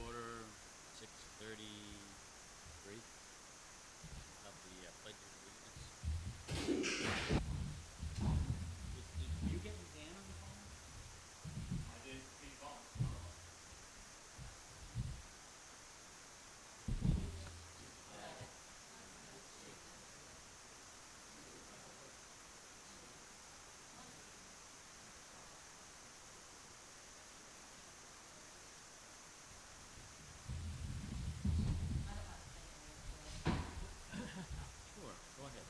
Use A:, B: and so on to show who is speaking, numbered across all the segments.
A: order, 6:33. Of the Pledge of Allegiance. Did you get Dan on the phone?
B: I did speak on.
A: Sure, go ahead.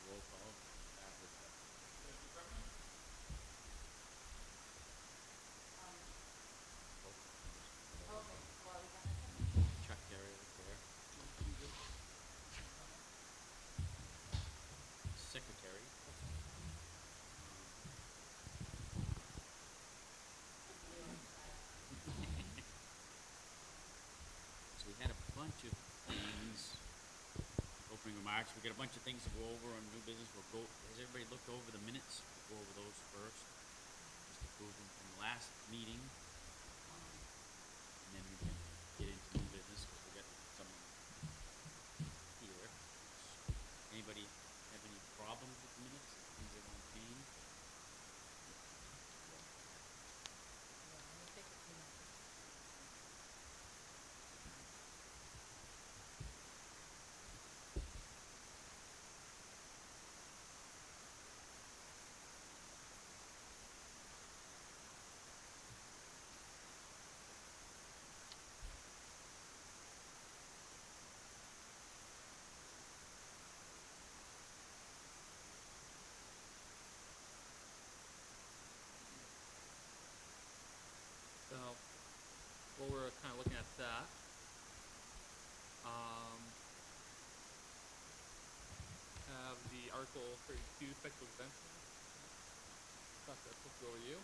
A: Roll call. Start with Chuck Terry was there. Secretary. So we had a bunch of things. Opening remarks. We got a bunch of things to go over on new business. Has everybody looked over the minutes? We'll go over those first. Just approve them from the last meeting. And then we can get into new business because we got some here. Anybody have any problems with the minutes? Things they want to change?
B: So, while we're kind of looking at that, have the Article 32 special exemption. That's supposed to go to you.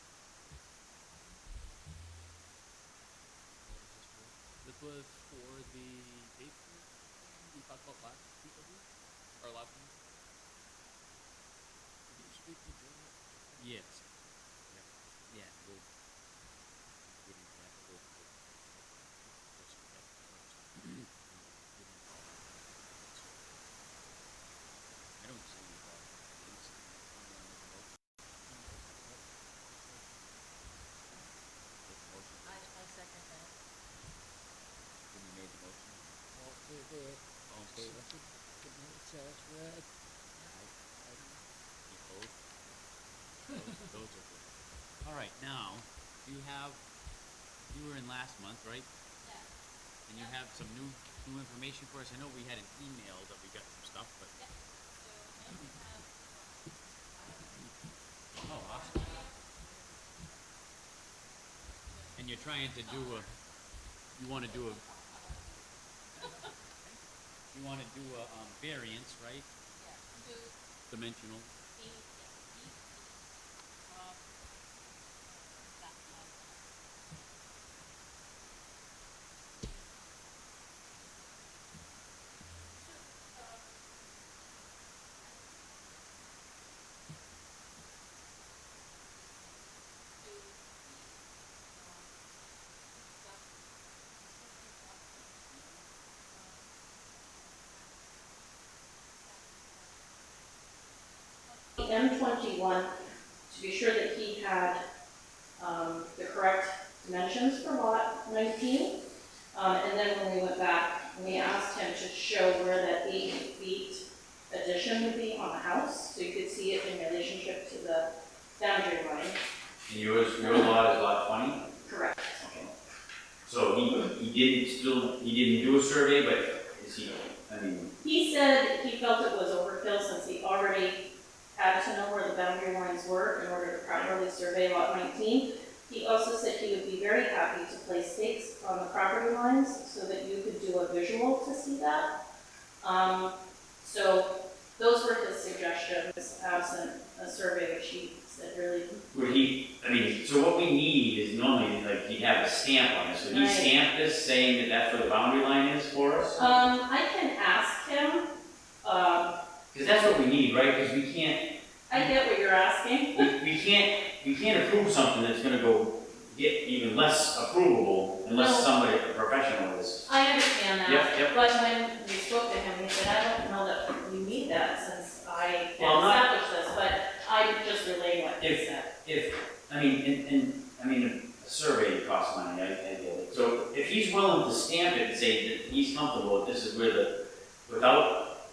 B: This was for the date we talked about last week, I believe, or last week. Did you speak to Jim?
A: Yes. Yeah. We'll get into that first. I don't see any problem.
C: I second that.
A: Jimmy made the motion.
D: All in favor? So it's red.
A: You opposed? Those are good. All right, now you were in last month, right?
C: Yeah.
A: And you have some new information for us. I know we had an email that we got some stuff, but
C: So now we have
A: oh, awesome. And you're trying to do you want to do a variance, right?
C: yeah,
A: Dimensional.
E: M21 to be sure that he had the correct dimensions for lot 19. And then when we went back, we asked him to show where that 8 feet addition would be on the house, so you could see it in relationship to the boundary line.
F: And your lot is lot 20?
E: Correct.
F: Okay. So he didn't do a survey, but is he, I mean...
E: He said he felt it was overkill since he already had to know where the boundary lines were in order to properly survey lot 19. He also said he would be very happy to place stakes on the property lines so that you could do a visual to see that. So Those were his suggestions, absent a survey, which he said really.
F: Would he, I mean, so what we need is normally, like, he'd have a stamp on this. Would he
E: Right.
F: stamp this saying that that's where the boundary line is for us?
E: I can ask him,
F: Because that's what we need, right? Because we can't,
E: I get what you're asking.
F: we can't approve something that's gonna go get even less approvable unless
E: No.
F: somebody, a professional is.
E: I understand that.
F: Yep.
E: But when we spoke to him, he said, I don't know that we need that since I can
F: Well, not-
E: establish this, but I'm just relaying what he said.
F: I mean, a survey costs money, I get it. So if he's willing to stamp it and say that he's comfortable, that this is where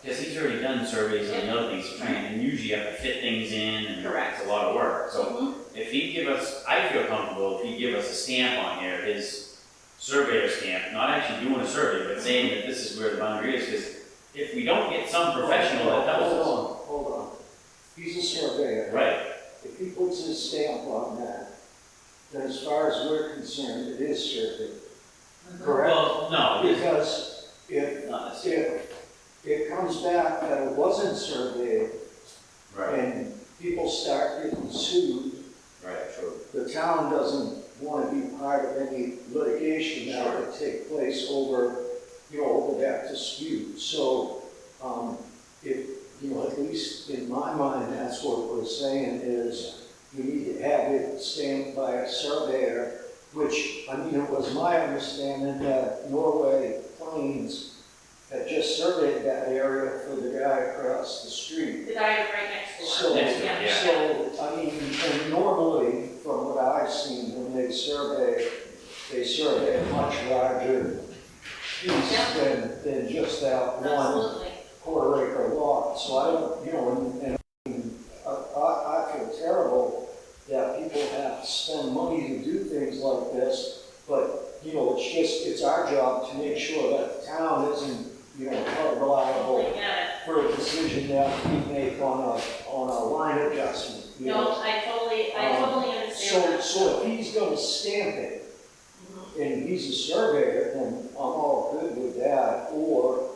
F: because he's already done surveys and the other things, and usually you have to fit things in, and
E: Correct.
F: it's a lot of work. So
E: Mhm.
F: if he'd give us, I feel comfortable if he'd give us a stamp on here, his surveyor stamp, not actually doing a survey, but saying that this is where the boundary is, because if we don't get some professional that tells us.
G: Hold on. He's a surveyor.
F: Right,
G: If he puts his stamp on that, then as far as we're concerned, it is surveyed. Correct?
F: well, no, it's
G: Because if,
F: not necessarily.
G: if it comes back that it wasn't surveyed
F: Right,
G: and people start getting sued,
F: right, true.
G: the town doesn't want to be part of any litigation that would take place over, over that dispute. So, if, at least in my mind, that's what we're saying is you need to have it stamped by a surveyor, which, it was my understanding that Norway Plains had just surveyed that area for the guy across the street.
E: The guy right next door.
G: So,
F: Next to it, yeah.
G: so, and normally, from what I've seen, when they survey a much larger piece
E: Yeah.
G: than just that one
E: Absolutely.
G: quarter-acre lot. So I don't, I feel terrible that people have to spend money to do things like this, but, it's our job to make sure that the town isn't, held liable
E: Totally get it.
G: for a decision that we make on a line adjustment.
E: No, I totally understand that.
G: So if he's gonna stamp it,
E: Mhm.
G: and he's a surveyor, then I'm all good with that, or,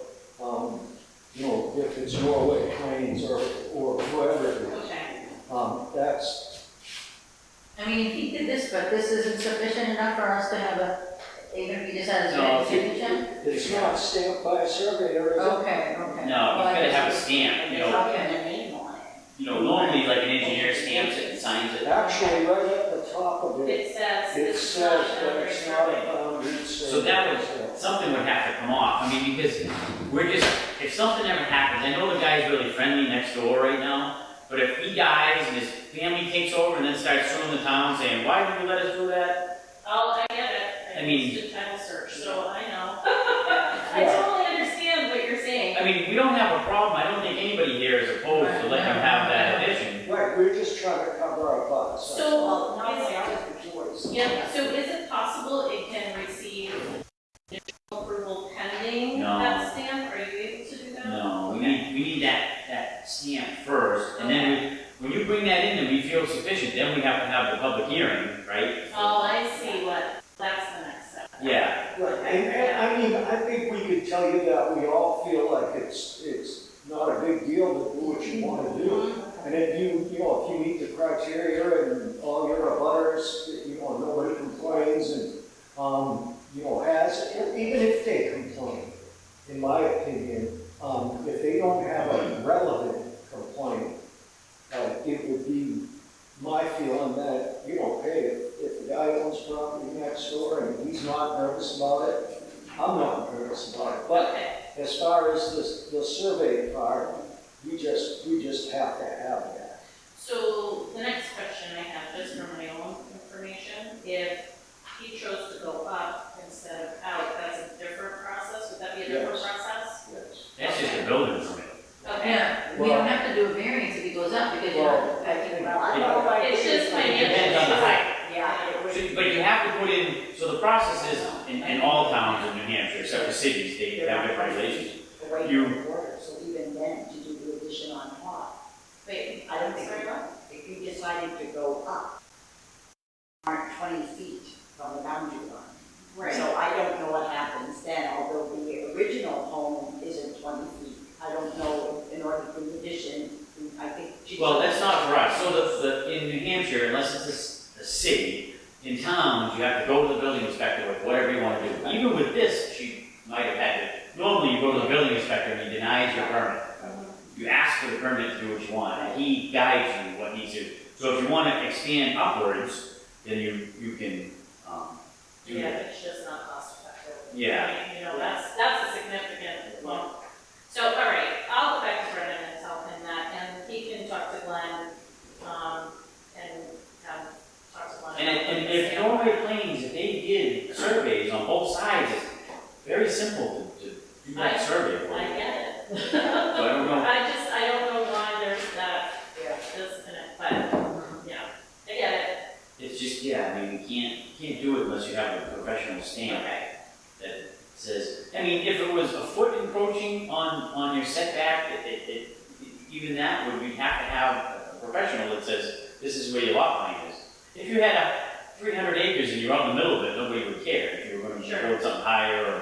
G: if it's Norway Plains or whoever it is,
E: Okay.
G: that's,
D: I mean, if he did this, but this isn't sufficient enough for us to have even if he just has
F: No,
D: a
F: if
D: signature?
G: it's not stamped by a surveyor, is it?
D: Okay, okay.
F: No, you
D: Well, I
F: gotta
D: guess
F: have a
D: it's-
F: stamp,
D: Okay.
C: the name on it.
F: Normally like an engineer stamps it and signs it.
G: Actually, right at the top of it,
E: It says
G: it
E: it's
G: says
E: not
G: that
E: under
G: it's not a
E: survey.
G: boundary survey.
F: So that would, something would have to come off, because if something ever happens, I know the guy's really friendly next door right now, but if he dies and his family takes over and then starts suing the town saying, why did you let us do that?
E: Oh, I get it.
F: I mean-
E: used to title search, so I know. I totally understand what you're saying.
F: We don't have a problem, I don't think anybody here is opposed to letting him have that addition.
G: Right, we're just trying to cover our butts. that's
E: So,
G: all.
C: Not only ours, but yours.
E: Yeah, so is it possible it can receive additional approval pending
F: No.
E: that stamp? Are you able to do that?
F: No, we need that stamp first, and then when you bring that in and we feel sufficient, then we have to have the public hearing, right?
E: Oh, I see that's the next step.
F: Yeah,
G: Right, and I think we could tell you that we all feel like it's not a big deal to do what you want to do. And if if you meet the criteria and all your abutters, nobody complains and, even if they complain, in my opinion, if they don't have a relevant complaint, it would be my feeling that, hey, if the guy owns property next door and he's not nervous about it, I'm not nervous about it. But
E: Okay,
G: as far as the survey part, we just have to have that.
E: so the next question I have, just for my own information, if he chose to go up instead of out, that's a different process? Would that be a different
G: Yes.
E: process?
G: Yes.
F: that's just a building permit.
E: Okay.
D: Yeah, we don't have to do a variance if he goes up because you're
G: Well,
D: not affecting.
C: Well, I don't know if
E: It's just
F: It
E: financial.
F: depends on the height.
C: Yeah, it would.
F: But you have to put in, so the process is, in all towns in New Hampshire, except for cities, they have different regulations.
C: The way
F: You-
C: you order, so even then, to do the addition on top,
E: Wait,
C: I don't think,
E: sorry, what?
C: if you decided to go up, aren't 20 feet from the boundary line.
E: Right.
C: So I don't know what happens then, although the original home isn't 20 feet. I don't know, in order for you to
F: Well, that's not for us. So in New Hampshire, unless it's a city, in towns, you have to go to the building inspector with whatever you want to do. Even with this, she might have had to, normally you go to the building inspector and he denies your permit. You ask for the permit to do what you want, and he guides you what needs to. So if you want to expand upwards, then you can, do
E: Yeah,
F: that.
E: it's just not cost effective.
F: Yeah.
E: I mean, you know, that's a significant bump. So, all right, I'll go back to Brendan and tell him that, and he can talk to Glenn, and talk to Glenn.
F: And if Norway Plains, if they did surveys on both sides, it's very simple to do that survey for
E: I
F: you.
E: get it.
F: So I don't know.
E: I don't know why there's that, disconnect, but, yeah, I get it.
F: It's just, yeah, I mean, you can't do it unless you have a professional stamp
E: Okay.
F: that says, I mean, if it was a foot encroaching on your setback, even that would, we'd have to have a professional that says, this is where your lot line is. If you had 300 acres and you're out in the middle of it, nobody would care if you were going to
E: Sure.
F: build something higher,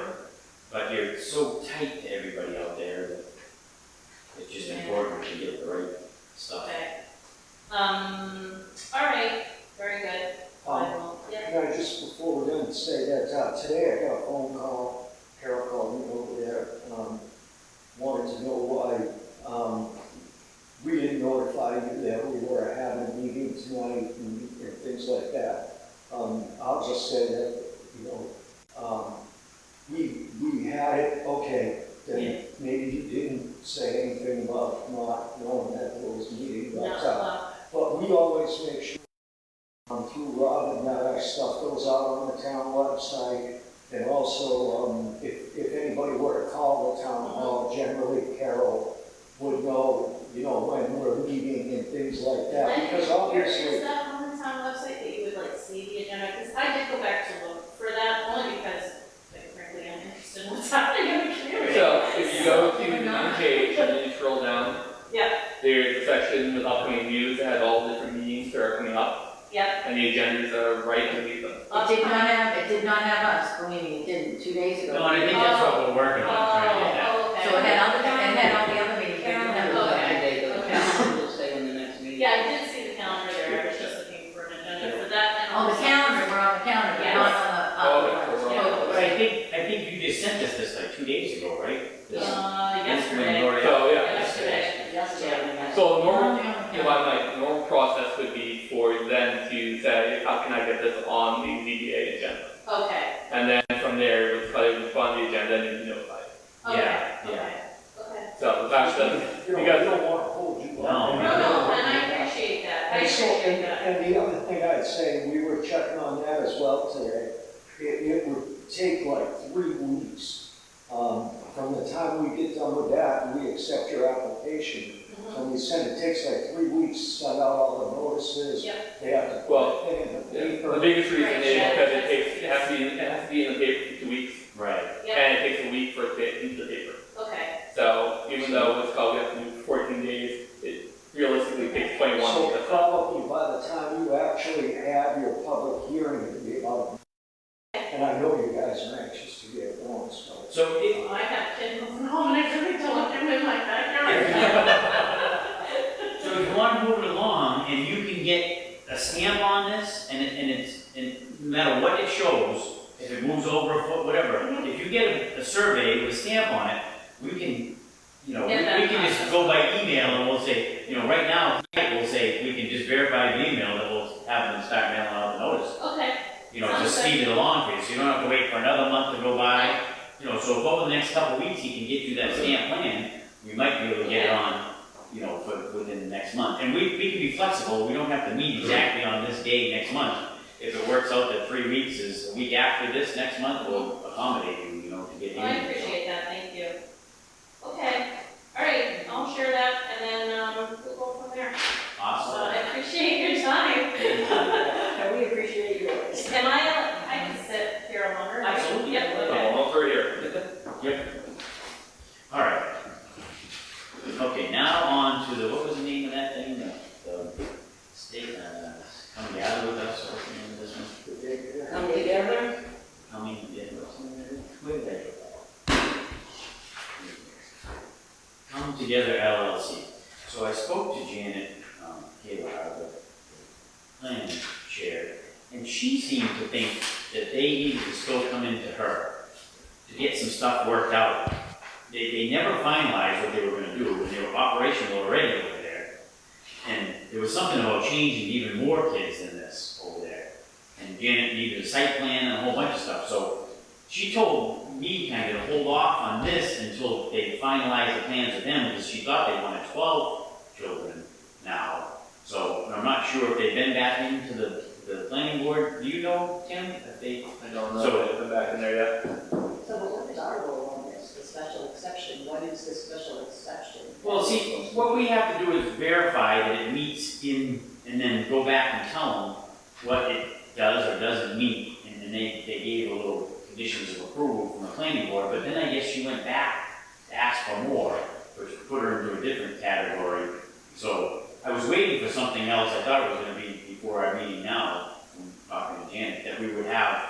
F: but you're so tight to everybody out there that it's just important to get the right stuff.
E: Okay. All right, very good. I will, yeah.
G: Can I just, before we're done, say that today I got a phone call, Carol called me over there, wanted to know why we didn't notify you that we were having a meeting tonight and things like that. I'll just say that, you know, we had it, okay, then maybe you didn't say anything about not knowing that there was a meeting, but we always make sure through Robin that our stuff goes out on the town website, and also if anybody were to call the town hall, generally Carol would know, you know, when we're meeting and things like that, because obviously.
E: Is that on the town website that you would like see the agenda? Because I did go back to look for that, only because, like, frankly, I'm interested in what's happening in the community.
B: So if you go to the main page and then you scroll down,
E: Yeah,
B: there's a section with upcoming news that has all the different meetings that are coming up,
E: yeah.
B: and the agendas are right underneath them.
D: It did not have us, believe me, it didn't, 2 days ago.
F: No, and I think that's what we're working on, trying to get that.
E: Okay.
D: So it had all the other meetings, it didn't have us.
E: Yeah, I did see the calendar there, I was just looking for an agenda for that and
D: On the
E: also.
D: calendar, we're on the calendar, but not on the.
F: But I think you just sent us this like 2 days ago, right? This-
E: Yesterday.
B: So, yeah.
E: Yesterday.
B: So my normal process would be for them to say, how can I get this on the ZBA agenda?
E: Okay,
B: And then from there, it's probably respond to the agenda and then be notified.
E: okay,
F: Yeah,
E: okay.
B: So the fact that,
G: You know,
B: because-
G: we don't want to hold you up.
F: No.
E: No, and I appreciate that, I
G: And so,
E: appreciate that.
G: and the other thing I'd say, we were checking on that as well today. It would take like 3 weeks. From the time we get done with that, we accept your application. When we send it, takes like 3 weeks to send out all the notices.
E: Yep.
G: They have to
B: Well,
G: put it in the paper.
B: the biggest reason
E: Right,
B: is
E: yeah,
B: because
E: that's-
B: it has to be in the paper for 2 weeks,
F: right.
E: Yep,
B: and it takes a week for it to get into the paper.
E: okay,
B: So even though it's called, we have to do 14 days, it realistically takes 21.
G: So
B: because-
G: probably by the time you actually have your public hearing, it'll be about, and I know you guys are anxious to get it going, so.
F: So if,
E: well, I have kids moving home and I really don't want them in my backyard.
F: so if you want to move it along and you can get a stamp on this and no matter what it shows, if it moves over a foot, whatever, if you get a survey with a stamp on it, we can, you know, we can just go by email and we'll say, you know, right now, we'll say, we can just verify the email that we'll have them start mailing out the notice.
E: Okay,
F: You know,
E: Sounds
F: just speed it along for you, so you don't have to wait for another month to go by. You know, so if over the next couple of weeks he can get you that stamp plan, we might be able to get it on, you know, within the next month. And we can be flexible, we don't have to meet exactly on this day next month. If it works out that 3 weeks is a week after this next month, we'll accommodate you, you know, to get you.
E: well, I appreciate that, thank you. Okay, all right, I'll share that and then, we'll go from there.
F: Awesome.
E: I appreciate your time.
D: And we appreciate yours.
E: Am I can sit here longer?
F: Absolutely.
E: Yep,
B: So
E: okay.
B: almost right here.
F: Yep. All right. Okay, now on to what was the name of that thing? The state, come together with us, or what's the name of this one?
D: Come together.
F: Coming together. Where did that go? Come Together LLC. So I spoke to Janet the planning chair, and she seemed to think that they needed to still come into her to get some stuff worked out. They never finalized what they were gonna do, and they were operational already over there. And there was something about changing even more kids than this over there. And Janet needed a site plan and a whole bunch of stuff, so she told me kind of to hold off on this until they finalized the plans with them, because she thought they wanted 12 children now. So I'm not sure if they've been back into the planning board. Do you know, Tim, if they?
B: I don't know
F: So-
B: if they've been back in there yet.
C: So what is our role on this, the special exception? What is the special exception?
F: Well, see, what we have to do is verify that it meets in, and then go back and tell them what it does or doesn't meet. And then they gave a little conditions of approval from the planning board, but then I guess she went back to ask for more, which put her into a different category. So I was waiting for something else. I thought it was gonna be before our meeting now, from talking to Janet, that we would have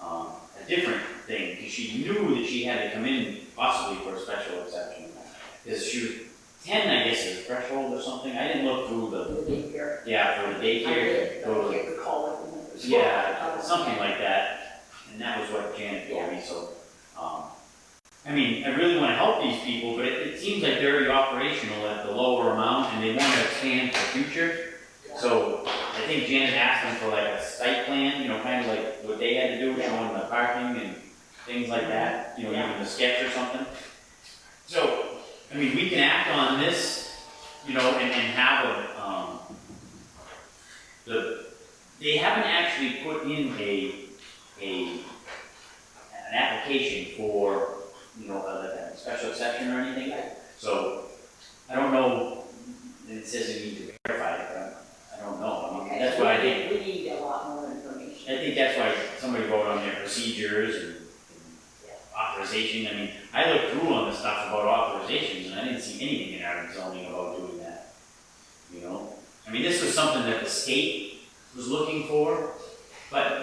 F: a different thing, because she knew that she had to come in possibly for a special exception. Because she was 10, I guess, is a threshold or something. I didn't look through
C: The daycare.
F: yeah, for the
C: I
F: daycare.
C: did,
F: Go
C: but I
F: to-
C: can't recall what the numbers were.
F: yeah, something like that. And that was what Janet told me, so, I mean, I really wanna help these people, but it seems like they're already operational at the lower amount, and they wanna expand for the future. So, I think Janet asked them for like a site plan, you know, kind of like what they had to do, showing the parking and things like that, you know, even the sketch or something. So, I mean, we can act on this, you know, and have they haven't actually put in an application for, you know, like a special exception or anything. So, I don't know, it says you need to verify it, but I don't know. I mean,
C: Okay,
F: that's
C: so
F: why I think,
C: we need a lot more information.
F: I think that's why somebody wrote on their procedures and authorization. I mean, I looked through on the stuff about authorizations, and I didn't see anything in our zoning about doing that. You know? I mean, this was something that the state was looking for, but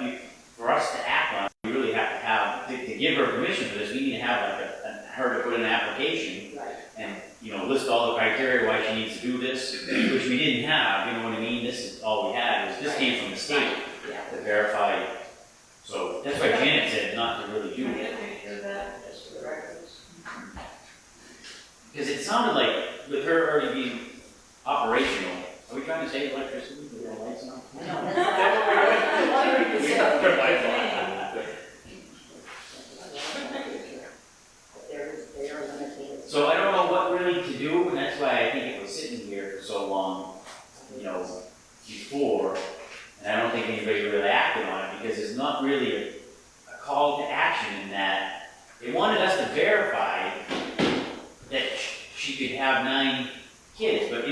F: for us to act on, we really have to have, to give her permission for this, we need to have like her to put in an application
C: Right.
F: and, you know, list all the criteria why she needs to do this, which we didn't have, you know what I mean? This is all we had, this came from the state
C: Yeah.
F: to verify. So that's why Janet said not to really do
C: Can I
F: it.
C: get a picture of that, just for the records?
F: Because it sounded like with her already being operational, are we trying to save electricity with the lights on?
C: No, that's what we're doing.
B: Turn lights on.
C: They are limited.
F: So I don't know what really to do, and that's why I think it was sitting here for so long, you know, before. And I don't think anybody really acted on it, because it's not really a call to action in that they wanted us to verify that she could have 9 kids, but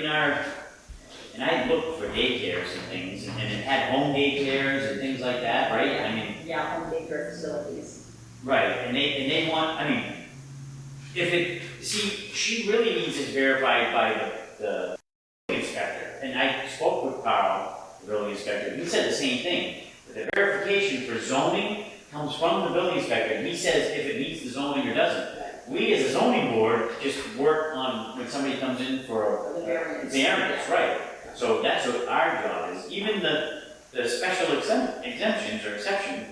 F: and I looked for daycares and things, and it had home daycares and things like that, right? I mean,
C: Yeah, home daycare facilities.
F: right, and they want, I mean, she really needs it verified by the building inspector, and I spoke with Carl, the building inspector, and he said the same thing, that the verification for zoning comes from the building inspector, and he says if it meets the zoning or doesn't. We as a zoning board just work on when somebody comes in for
C: The
F: a
C: variance.
F: variance, right? So that's what our job is. Even the special exemptions or exception,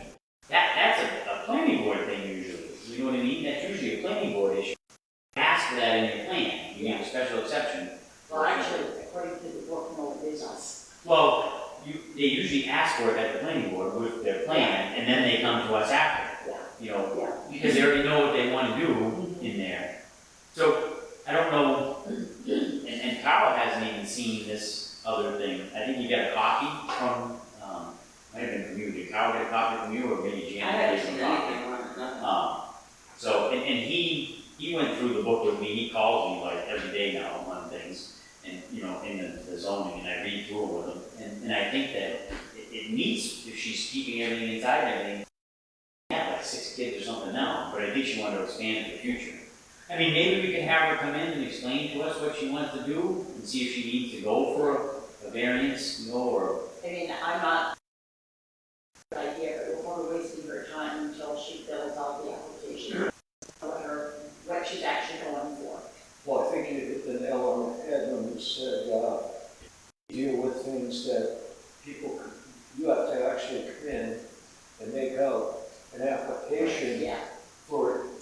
F: that's a planning board thing usually. You know what I mean? That's usually a planning board issue. Ask for that in your plan. You need a special exception.
C: Well, actually, according to the book, no, it is us.
F: Well, they usually ask for it at the planning board with their plan, and then they come to us after.
C: Yeah.
F: You know,
C: Yeah.
F: because they already know what they want to do in there. So, I don't know, and Carl hasn't even seen this other thing. I think you got a copy from, might have been from you. Did Carl get a copy from you, or maybe Janet gave him a copy? So, and he went through the book with me. He calls me like every day now on things, and, you know, in the zoning, and I read through it with him. And I think that it meets, if she's keeping everything inside and everything, yeah, like 6 kids or something now, but I think she wanted to expand in the future. I mean, maybe we can have her come in and explain to us what she wants to do, and see if she needs to go for a variance, you know, or,
C: I mean, I'm not, good idea, but we're wasting her time until she fills out the application. What she's actually going for.
G: Well, I think it, then Ellen Edmonds said, deal with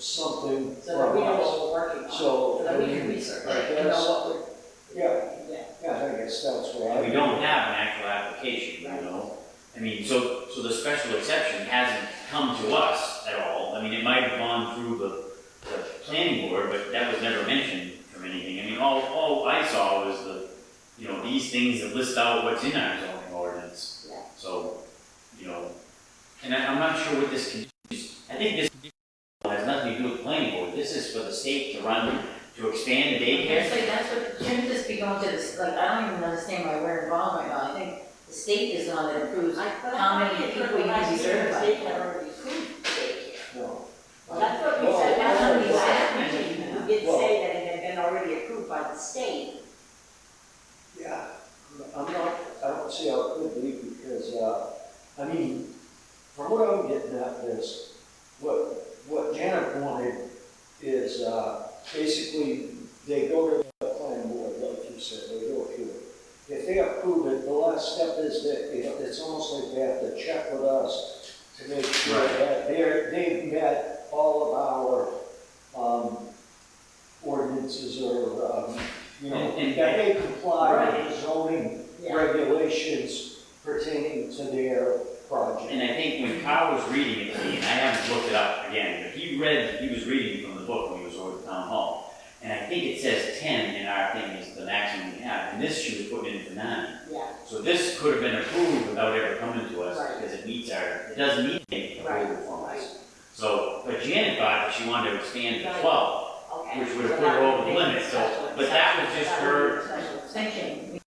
G: something
C: So that we know
G: from us.
C: what we're working on,
G: So,
C: so that we
G: I
C: can
G: mean,
C: research
G: I
C: it, and know
G: guess-
C: what we're.
G: Yeah,
C: Yeah.
G: yeah, I guess that's where I.
F: We don't have an actual application, you know? I mean, so the special exception hasn't come to us at all. I mean, it might have gone through the planning board, but that was never mentioned from anything. I mean, all I saw was these things that list out what's in our zoning ordinance.
C: Yeah.
F: So, and I'm not sure what this I think this has nothing to do with the planning board. This is for the state to run, to expand the daycare.
D: It's like, that's what, shouldn't this be going to this, like, I don't even understand why we're involved right now. I think the state is the one that approves how many people you can be certified.
C: They can already prove daycare.
G: No.
C: Well, that's what we
G: Well,
C: said, that's what we
G: well,
C: said, we did
G: well-
C: say that it had been already approved by the state.
G: Yeah, I don't see how it could be because, I mean, from what I'm getting at is, what Janet wanted is, basically, they go to the planning board, like you said, they go to it. If they approve it, the last step is that it's almost like they have to check with us to make sure
F: Right.
G: that they've met all of our, ordinances or,
F: And-
G: that they comply
C: Right.
G: with the zoning
C: Yeah.
G: regulations pertaining to their project.
F: And I think when Kyle was reading it to me, and I haven't looked it up again, but he was reading from the book when he was over at town hall. And I think it says 10 in our thing is the maximum we have, and this she was putting in for 9.
C: Yeah,
F: So this could have been approved without ever coming to us,
C: Right.
F: because it doesn't need any
C: right,
F: approval from
C: right,
F: us. So, but Janet thought that she wanted to expand to 12,
C: okay.
F: which would have
C: So
F: put her
C: that
F: over
C: would
F: the
C: be
F: limit, so,
C: special
F: but that was
C: exception.
F: just
C: That would be
F: her,
C: a special exception.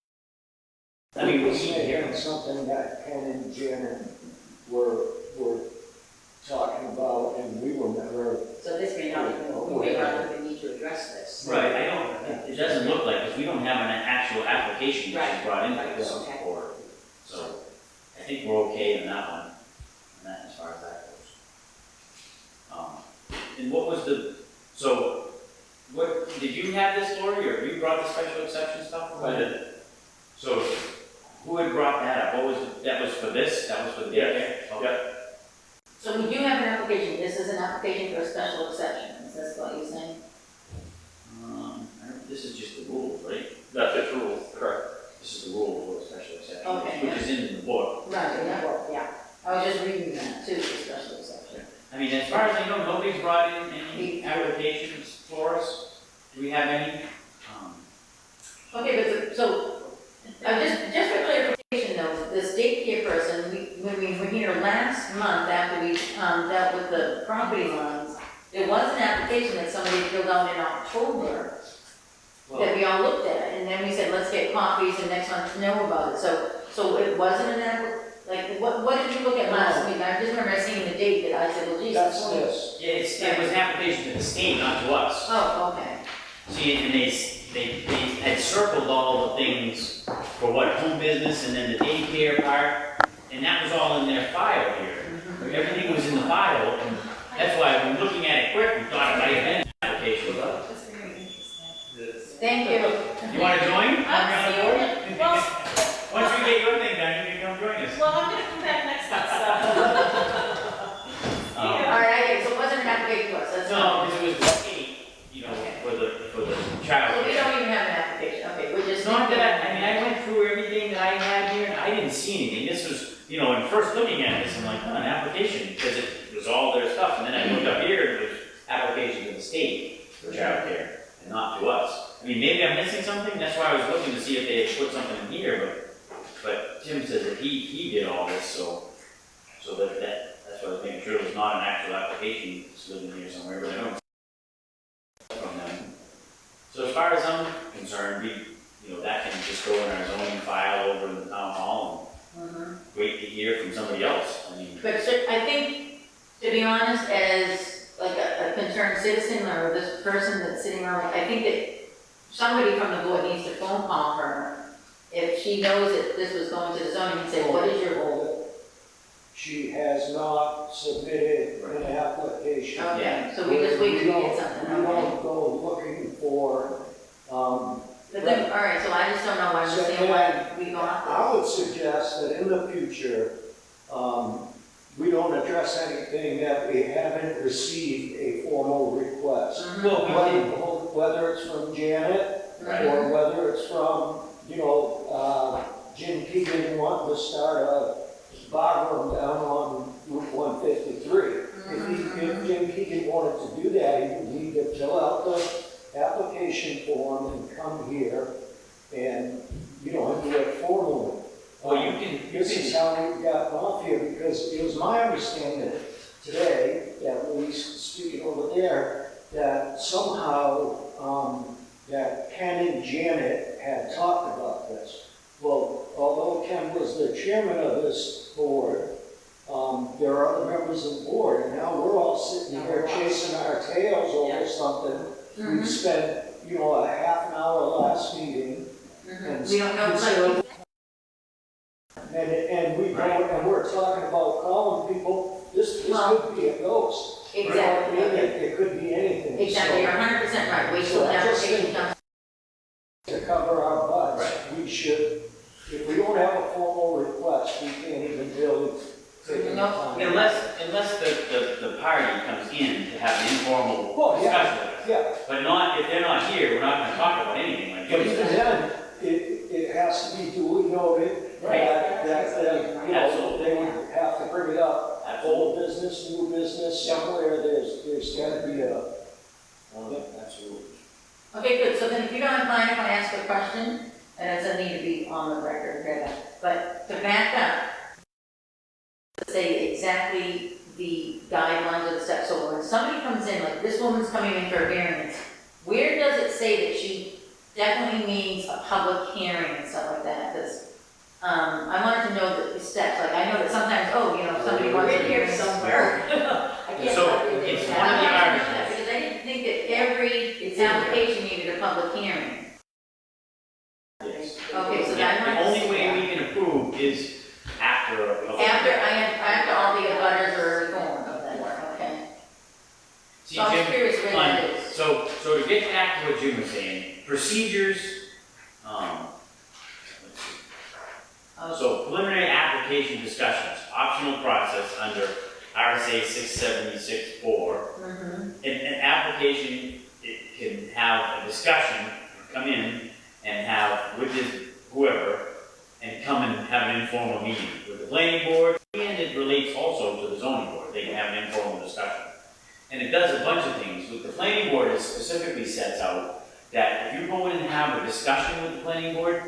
F: I mean, we
G: was
F: need to hear.
G: saying something that Ken and Janet were talking about, and we were never.
C: So this may not even, we may not even need to address this.
F: Right, it doesn't look like, because we don't have an actual application that she
C: Right,
F: brought into
C: right,
F: this
C: okay.
F: for, so I think we're okay on that one, and that as far as that goes. And what was did you have this, Lori, or you brought the special exception stuff?
B: I did.
F: So, who had brought that up? That was for this? That was for the daycare? Okay.
D: So we do have an application, this is an application for a special exception, is that what you're saying?
F: This is just the rules, right?
B: That's its rules, correct.
F: This is the rule for a special exception,
D: Okay,
F: which is in the book.
D: Right, yeah.
C: Yeah.
D: I was just reading that too, the special exception.
F: I mean, as far as I know, nobody's brought in any applications for us. Do we have any?
D: Okay, but just for clarification though, this daycare person, when we were here last month after we, dealt with the property lines, there was an application that somebody filled out in October that we all looked at, and then we said, let's get copies and next month know about it, so it wasn't an what did you look at last week? I just remember seeing the date that I said, well, geez.
G: That's this.
F: Yeah, it was an application to the state, not to us.
D: Oh, okay.
F: See, and they had circled all the things for what, home business and then the daycare part, and that was all in their file here. Everything was in the file, and that's why when looking at it quick, we thought it might have been an application.
E: That's very interesting.
D: Thank you.
F: You wanna join? Are you on the board?
E: Well,
F: Once you get your thing done, you can come join us.
E: well, I'm gonna come back next month, so.
D: All right, okay, so it wasn't an application to us, that's
F: No,
D: not.
F: because it was the state, for the child.
D: So we don't even have an application, okay, we're just.
F: It's not that, I went through everything that I had here, and I didn't see anything. This was, and first looking at this, I'm like, an application, because it was all their stuff. And then I looked up here, and it was application to the state for childcare, and not to us. I mean, maybe I'm missing something, that's why I was looking to see if they had put something in here, but Tim says that he did all this, so that's why I was making sure it was not an actual application that's living here somewhere, but I don't see from them. So as far as I'm concerned, that can just go in our zoning file over in the town hall and wait to hear from somebody else. I mean,
D: But so, I think, to be honest, as like a concerned citizen or this person that's sitting around, I think that somebody from the board needs to phone call her. If she knows that this was going to the zoning and say, what is your role?
G: She has not submitted an application.
D: Okay, so we just wait till we get something,
G: We
D: okay?
G: don't go looking for,
D: But then, all right, so I just don't know why I'm
G: So
D: saying why we got
G: I would suggest that in the future, we don't address anything that we haven't received a formal request.
F: Well, we did,
G: Whether it's from Janet,
D: Right.
G: or whether it's from, Jim Keegan wanting to start a bar room down on Route 153. If Jim Keegan wanted to do that, he would need to fill out the application form and come here and, and do it formally.
F: well,
G: This is how we got off here, because it was my understanding today, at least speaking over there, that somehow, that Ken and Janet had talked about this. Well, although Ken was the chairman of this board, there are other members of the board, and now we're all sitting here chasing our tails over something. We spent, a half an hour last meeting. And
D: We don't know, like,
G: and we go, and we're talking about calling people, this
D: Well,
G: could be a ghost.
D: exactly.
G: It could be anything.
D: Exactly, you're
G: So,
D: 100% right, wait
G: So
D: till the
G: I just
D: application
G: think-
D: comes.
G: to cover our butts, we should, if we don't have a formal request, we can't even really take the
D: No.
G: time.
F: unless the party comes in to have an informal
G: Well, yeah,
F: discussion with us.
G: yeah,
F: But not, if they're not here, we're not gonna talk about anything like
G: but
F: this.
G: even then, it has to be duly noted
F: Right.
G: that,
F: Absolutely.
G: they would have to bring it up.
F: Absolutely.
G: Old business, new business, somewhere, there's gotta be a,
F: Absolutely.
D: Okay, good, so then if you don't mind if I ask a question, and it doesn't need to be on the record, okay, but to back up, say exactly the guidelines of the steps, so when somebody comes in, like this woman's coming in for a variance, where does it say that she definitely means a public hearing and stuff like that? Because, I wanted to know the steps, like I know that sometimes, somebody wants to hear somewhere.
C: I can't
F: So,
C: tell you the
F: it's
C: exact-
F: one of the
D: I wanted to know
F: articles.
D: that, because I didn't think that every application needed a public hearing.
F: Yes.
D: Okay, so
F: The
D: that
F: only way we can approve is after a public
D: After all the abutters are informed of that, okay?
F: See,
D: So I'm
F: Jim,
D: curious where that is.
F: So to get back to what Jim was saying, procedures, let's see. So preliminary application discussions, optional process under RSA 676-4. An application, it can have a discussion, come in and have with whoever, and come and have an informal meeting with the planning board, and it relates also to the zoning board. They can have an informal discussion. And it does a bunch of things. With the planning board, it specifically sets out that if you go in and have a discussion with the planning board,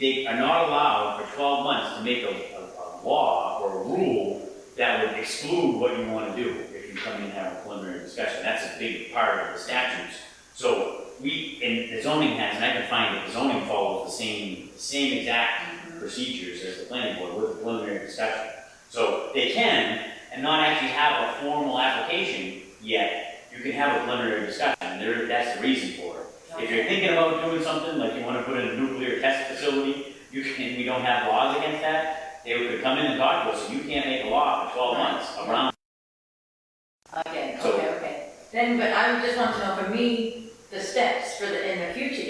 F: they are not allowed for 12 months to make a law or a rule that would exclude what you want to do if you come in and have a preliminary discussion. That's a big part of the statutes. So in the zoning has, and I can find that the zoning follows the same exact procedures as the planning board with a preliminary discussion. So they can, and not actually have a formal application yet, you can have a preliminary discussion, and that's the reason for it. If you're thinking about doing something, like you want to put in a nuclear test facility, we don't have laws against that, they could come in and talk to us, and you can't make a law for 12 months around.
D: Okay. Then, but I just want to know, for me, the steps in the future,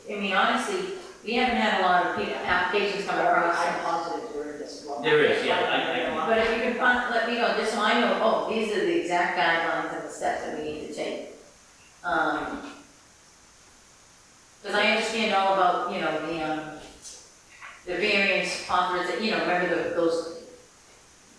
D: because honestly, we haven't had a lot of applications come across.
C: I'm positive we're in this one.
F: There is, yeah,
D: But if you can let me know, just so I know, these are the exact guidelines and the steps that we need to take. Because I understand all about, the variance authorization, remember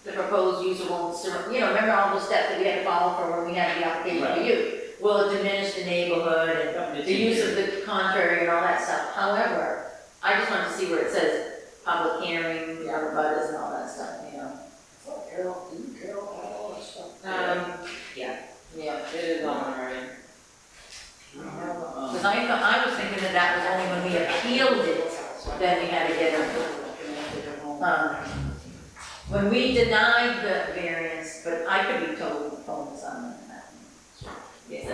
D: the proposed use of won't, remember all those steps that we had to follow for when we had the application for you? Will it diminish the neighborhood and the use of the contrary and all that stuff? However, I just wanted to see where it says public hearing, butters and all that stuff,
C: Didn't Carol have all that stuff?
D: Yeah.
C: It is on already.
D: Because I was thinking that was only when we appealed it, then we had to get a, when we denied the variance, but I could be totally wrong on that. Yes,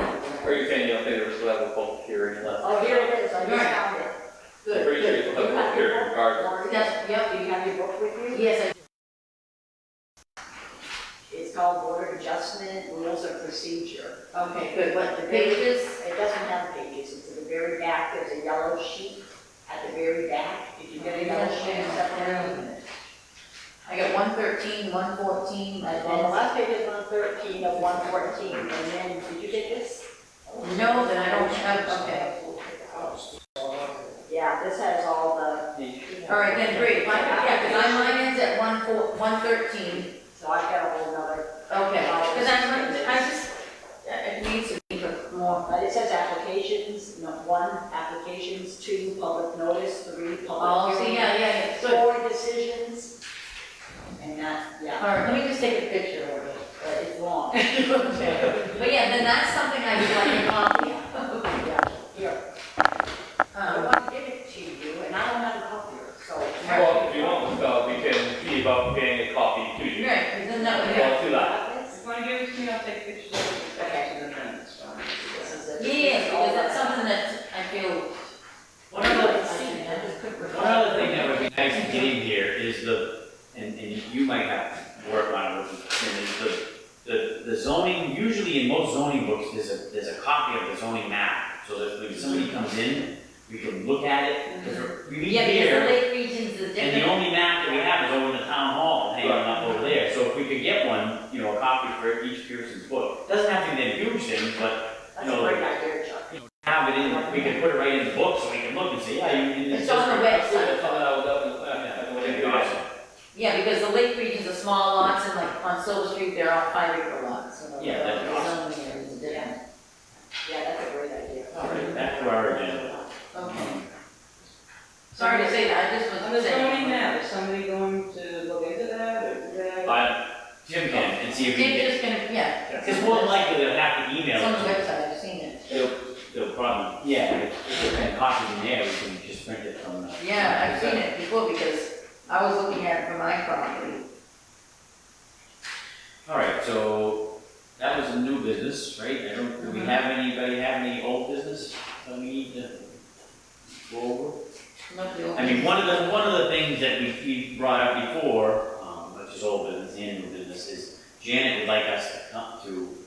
B: Are you saying you don't think there was still have a public hearing unless?
C: Oh, here it is, I just found it.
D: good,
B: Pretty sure
D: good.
B: you'll have a public hearing regardless.
D: Yes, yep,
C: Do you have your book with you?
D: yes,
C: It's called Board of Adjustment Rules of Procedure.
D: okay, good, what, the pages?
C: It doesn't have pages, it's at the very back, there's a yellow sheet at the very back. Did you get a yellow sheet separate?
D: I got 113, 114,
C: And the last page is 113 of 114, and then, did you get this?
D: No, then I don't have, okay.
C: Yeah, this has all the,
D: All right, then great, if I could, yeah, because mine ends at 1:13.
C: so I've got a whole nother,
D: Okay, because I just, it needs to be more.
C: but it says applications, applications, 2, public notice, 3,
D: Oh,
C: public
D: see,
C: hearing,
D: yeah, good.
C: 4, decisions. And that,
D: All
C: yeah,
D: right, let me just take a picture of it.
C: but it's long.
D: But yeah, then that's something I would like a copy of.
C: Yeah, here, I
D: Um,
C: want to give it to you, and I don't have a copier, so.
B: Well, if you want, we can see about getting a copy to you.
D: Right, because then that would
B: Well, do that.
C: This?
H: If you want to give it to me, I'll take pictures of it, back to the minutes.
C: This is it.
D: yeah, because that's something that I feel.
F: One other,
D: I should have.
F: one other thing that would be nice to get in here is and you might have to work on it, is the zoning, usually in most zoning books, there's a copy of the zoning map, so that when somebody comes in, we can look at it, because we meet
D: Yeah, because the
F: here,
D: lake regions is
F: and the
D: different.
F: only map that we have is over in the town hall, hanging up over there, so if we could get one, a copy for each person's book, doesn't have to be a huge thing, but,
C: That's a great idea, Chuck.
F: have it in, we can put it right in the book, so we can look and say, yeah, you.
D: It's on the website.
F: That'd be awesome.
D: Yeah, because the lake regions are small lots, and like on Silver Street, they're all 5 acre lots.
F: Yeah, that'd be
D: the
F: awesome.
D: zoning areas are different.
C: Yeah, that's a great idea.
F: All right, back to our agenda.
D: Okay. Sorry to say that, I just
H: On
D: was
H: the zoning
D: saying.
H: map, is somebody going to look into that, or is that?
F: But Jim can, and see if we
D: Jim's
F: can,
D: just gonna, yeah,
F: because more than likely they'll have to email
D: it's on the
F: it.
D: website, I've seen it.
F: They'll probably, yeah, if there's been copies in there, we can just print it from the.
D: Yeah, I've seen it before, because I was looking at it for my property.
F: All right, so that was a new business, right? Do we have anybody have any old business that we need to go over?
D: Not the old-
F: I mean, one of the things that we brought up before, which is old business and new business, is Janet would like us to come to,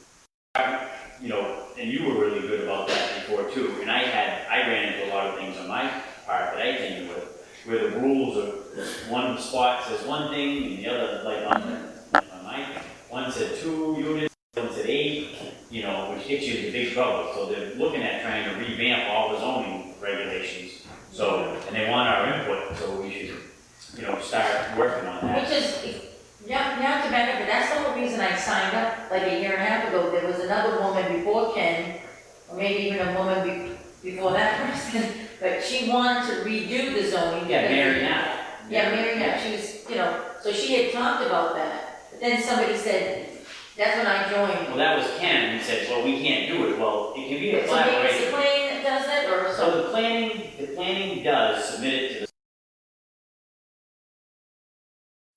F: and you were really good about that before too, and I ran into a lot of things on my part that I came with, where the rules are, one spot says one thing, and the other, like on my thing, one said 2 units, one said 8, which gets you into big trouble, so they're looking at trying to revamp all the zoning regulations. So, and they want our input, so we should, start working on that.
D: Which is, yeah, to back up, but that's the whole reason I signed up like a year and a half ago. There was another woman before Ken, or maybe even a woman before that person, but she wanted to redo the zoning.
F: Yeah,
D: because-
F: Mary Knapp.
D: Yeah, Mary Knapp, she was, so she had talked about that, but then somebody said, that's when I joined.
F: Well, that was Ken, he said, well, we can't do it, well, it can be a
D: So maybe it's the
F: collaboration.
D: planning that does it, or
F: So
D: so?
F: the planning does submit it to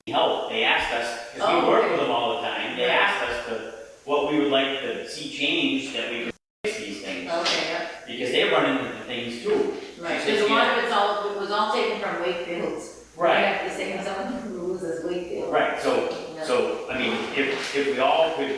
F: the help, they asked us, because we
D: Oh,
F: work
D: okay.
F: with them all the time, they
D: Yeah.
F: asked us what we would like to see changed, that we could fix these things,
D: Okay, yeah,
F: because they're running into things too.
D: right,
F: She
D: because
F: says,
D: a lot of it was all taken from Wakefield's.
F: Right.
D: I have to say, some of the rules as Wakefield.
F: Right, so,
D: Yeah.
F: I mean, if we all could,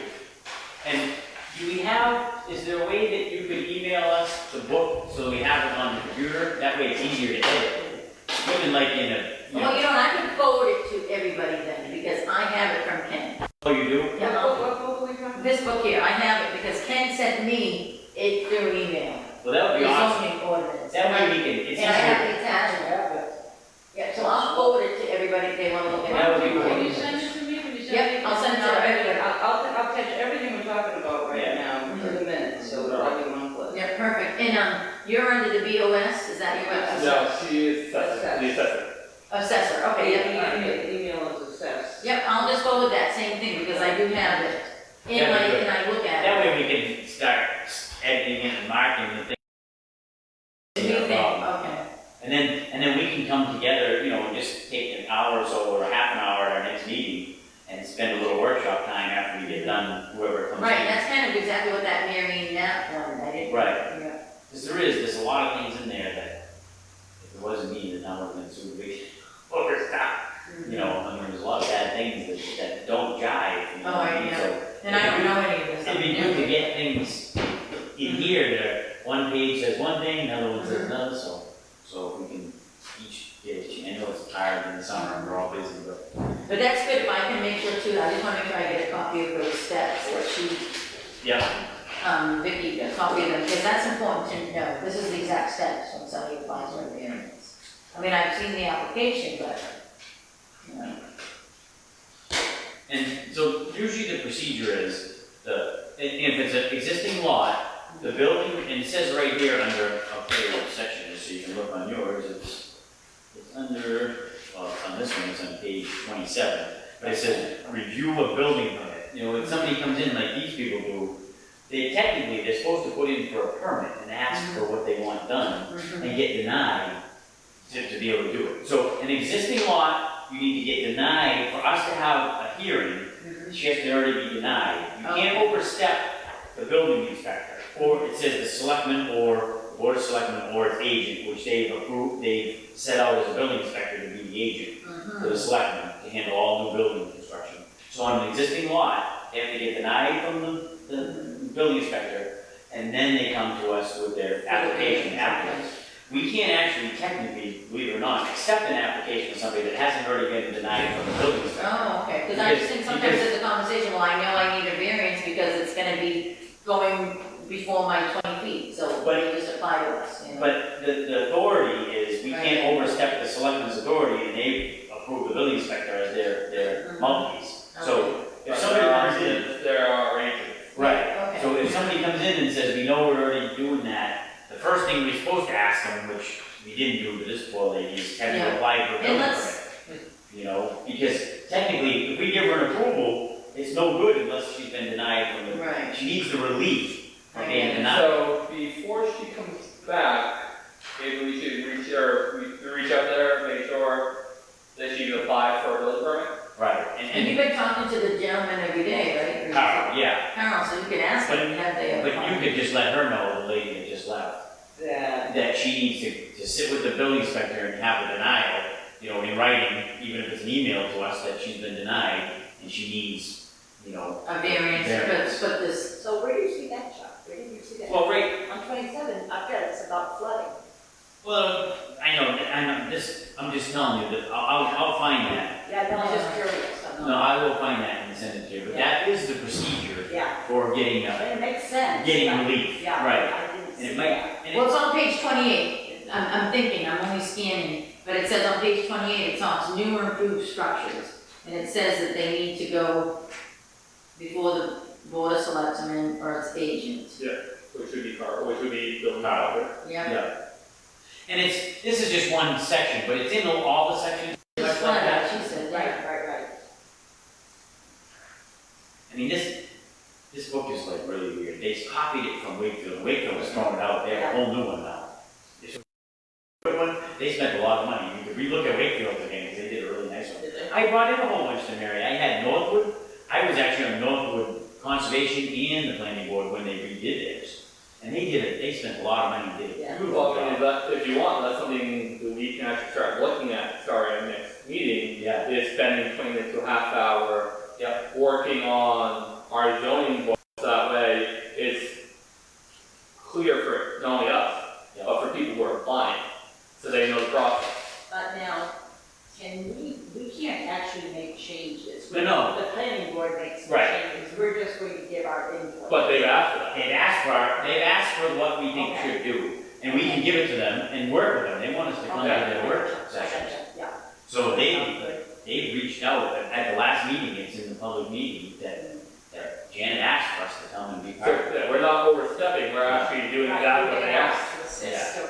F: and do we have, is there a way that you could email us the book so we have it on the computer? That way it's easier to edit. Even like in a,
D: Well, I can forward it to everybody then, because I have it from Ken.
F: oh, you do?
D: Yeah,
H: What book are we talking?
D: this book here, I have it because Ken sent me it through email.
F: Well, that would be
D: The
F: awesome.
D: zoning ordinance.
F: That way we can, it's
D: And I have
F: easier.
D: the attachment. Yeah, so I'll forward it to everybody if they want to look at it.
F: That would be
H: Can you
F: cool.
H: send it to me? Can you send
D: Yep,
H: it?
D: I'll send it to everybody.
H: I'll catch everything we're talking about right
F: Yeah.
H: now to the minutes, so it'll all be one clip.
D: Yeah, perfect. And, you're under the BOS, is that your website?
B: No, she is the assessor.
D: Assessor, okay, yeah.
H: Email us assess.
D: Yep, I'll just go with that same thing, because I do have it.
F: That'd be good.
D: And I look at it.
F: That way we can start editing it and marking the things.
D: Do you think? Okay.
F: And then we can come together, and just take an hour or so, or half an hour at our next meeting, and spend a little workshop time after we get done, whoever comes in.
D: Right, that's kind of exactly what that Mary Knapp wanted, I didn't.
F: Right.
D: Yeah.
F: Because there's a lot of things in there that, if it wasn't me, then I would have been super big overstop. There's a lot of bad things that don't jive, you know
D: Oh,
F: what I mean?
D: yeah.
F: So
D: And I don't know any of this.
F: it'd be good to get things in here that one page says one thing, another one says another, so if we can each get it. I know it's tired in the summer and we're all busy, but.
D: But that's good if I can make sure too, I just want to make sure I get a copy of those steps that she,
F: Yeah,
D: Vicky a copy of them, because that's important to know. This is the exact steps when somebody applies for a variance. I mean, I've seen the application, but, you know.
F: And so usually the procedure is, if it's an existing lot, the building, and it says right here under, I'll tell you what section it is so you can look on yours, it's under, well, on this one, it's on page 27, but it says review of building permit. You know, when somebody comes in like these people do, they're supposed to put in for a permit and ask for what they want done and get denied to be able to do it. So an existing lot, you need to get denied. For us to have a hearing, she has to already be denied. You can't overstep the building inspector, or it says the selectman or board of selectmen or its agent, which they've approved, they've set out as a building inspector to be the agent for the selectmen to handle all new building construction. So on an existing lot, they have to get denied from the building inspector, and then they come to us with their application afterwards. We can't actually technically, believe it or not, accept an application of somebody that hasn't already been denied from the building inspector.
D: Oh, okay, because I just think sometimes there's a conversation, well, I know I need a variance because it's gonna be going before my 20 feet, so they just apply to us, you know?
F: But the authority is, we can't overstep the selectmen's authority, and they approve the building inspector as their mouthpiece. So if somebody comes in,
B: There are arrangements.
F: right,
D: Okay.
F: so if somebody comes in and says, we know we're already doing that, the first thing we're supposed to ask them, which we didn't do to this poor lady, is have you applied for a building permit? You know, because technically, if we give her an approval, it's no good unless she's been denied from the,
D: Right.
F: she needs the relief of being denied.
B: So before she comes back, maybe we should reach out there, make sure that she can apply for a building permit.
F: Right,
D: And you've been talking to the gentleman every day, right?
F: Carl, yeah,
D: Carol, so you can ask him, have they
F: but
D: apply?
F: you could just let her know, the lady that just left, that she needs to sit with the building inspector and have a denial, you know, in writing, even if it's an email to us that she's been denied, and she needs, you know.
D: A variance, but this,
C: So where do you see that, Chuck? Where did you see that?
F: Well, right,
C: On 27, I've got it's about flooding.
F: well, I know, I'm just telling you that, I'll find that.
C: Yeah, no, I'm just curious.
F: No, I will find that and send it to you, but that is the procedure
C: Yeah,
F: for getting,
C: but it makes sense.
F: getting
C: but-
F: relief,
C: Yeah,
F: right.
C: I didn't
F: And
C: see
F: it
C: that.
F: might, and
D: well,
F: it,
D: it's on page 28. I'm thinking, I'm only scanning, but it says on page 28, it talks new or improved structures. And it says that they need to go before the board of selectmen or its agent.
B: Which would be building inspector.
D: Yeah.
F: yeah. And this is just one section, but it's in all the sections.
D: It's
F: much
D: one
F: like
D: of
F: that.
D: that, she said,
C: Right,
D: yeah.
C: right.
F: I mean, this book is like really weird. They copied it from Wakefield, and Wakefield was throwing it out. They have a whole new one now. This one, they spent a lot of money. You could relook at Wakefield again, because they did a really nice one. I brought in a whole bunch to Mary. I had Northwood. I was actually on Northwood Conservation and the Planning Board when they redid theirs. And they spent a lot of money and did a beautiful
B: Well, I mean,
F: job.
B: if you want, that's something that we can actually start looking at starting next meeting.
F: Yeah.
B: Is spending 20 minutes to a half hour.
F: Yep.
B: Working on our zoning books. That way, it's clear for not only us,
F: Yep.
B: but for people who are applying, so they know the process.
C: But now, we can't actually make changes.
F: No.
C: The planning board makes the
F: Right.
C: changes, we're just going to give our input.
B: But they've asked for that.
F: They've asked for what we think should do. And we can give it to them and work with them. They want us to come to their work sessions.
C: Yeah.
F: So they've reached out at the last meeting, it's in the public meeting, that Janet asked for us to come and be
B: So,
F: part of it.
B: yeah, we're not overstepping, we're actually doing exactly what they asked. Yeah.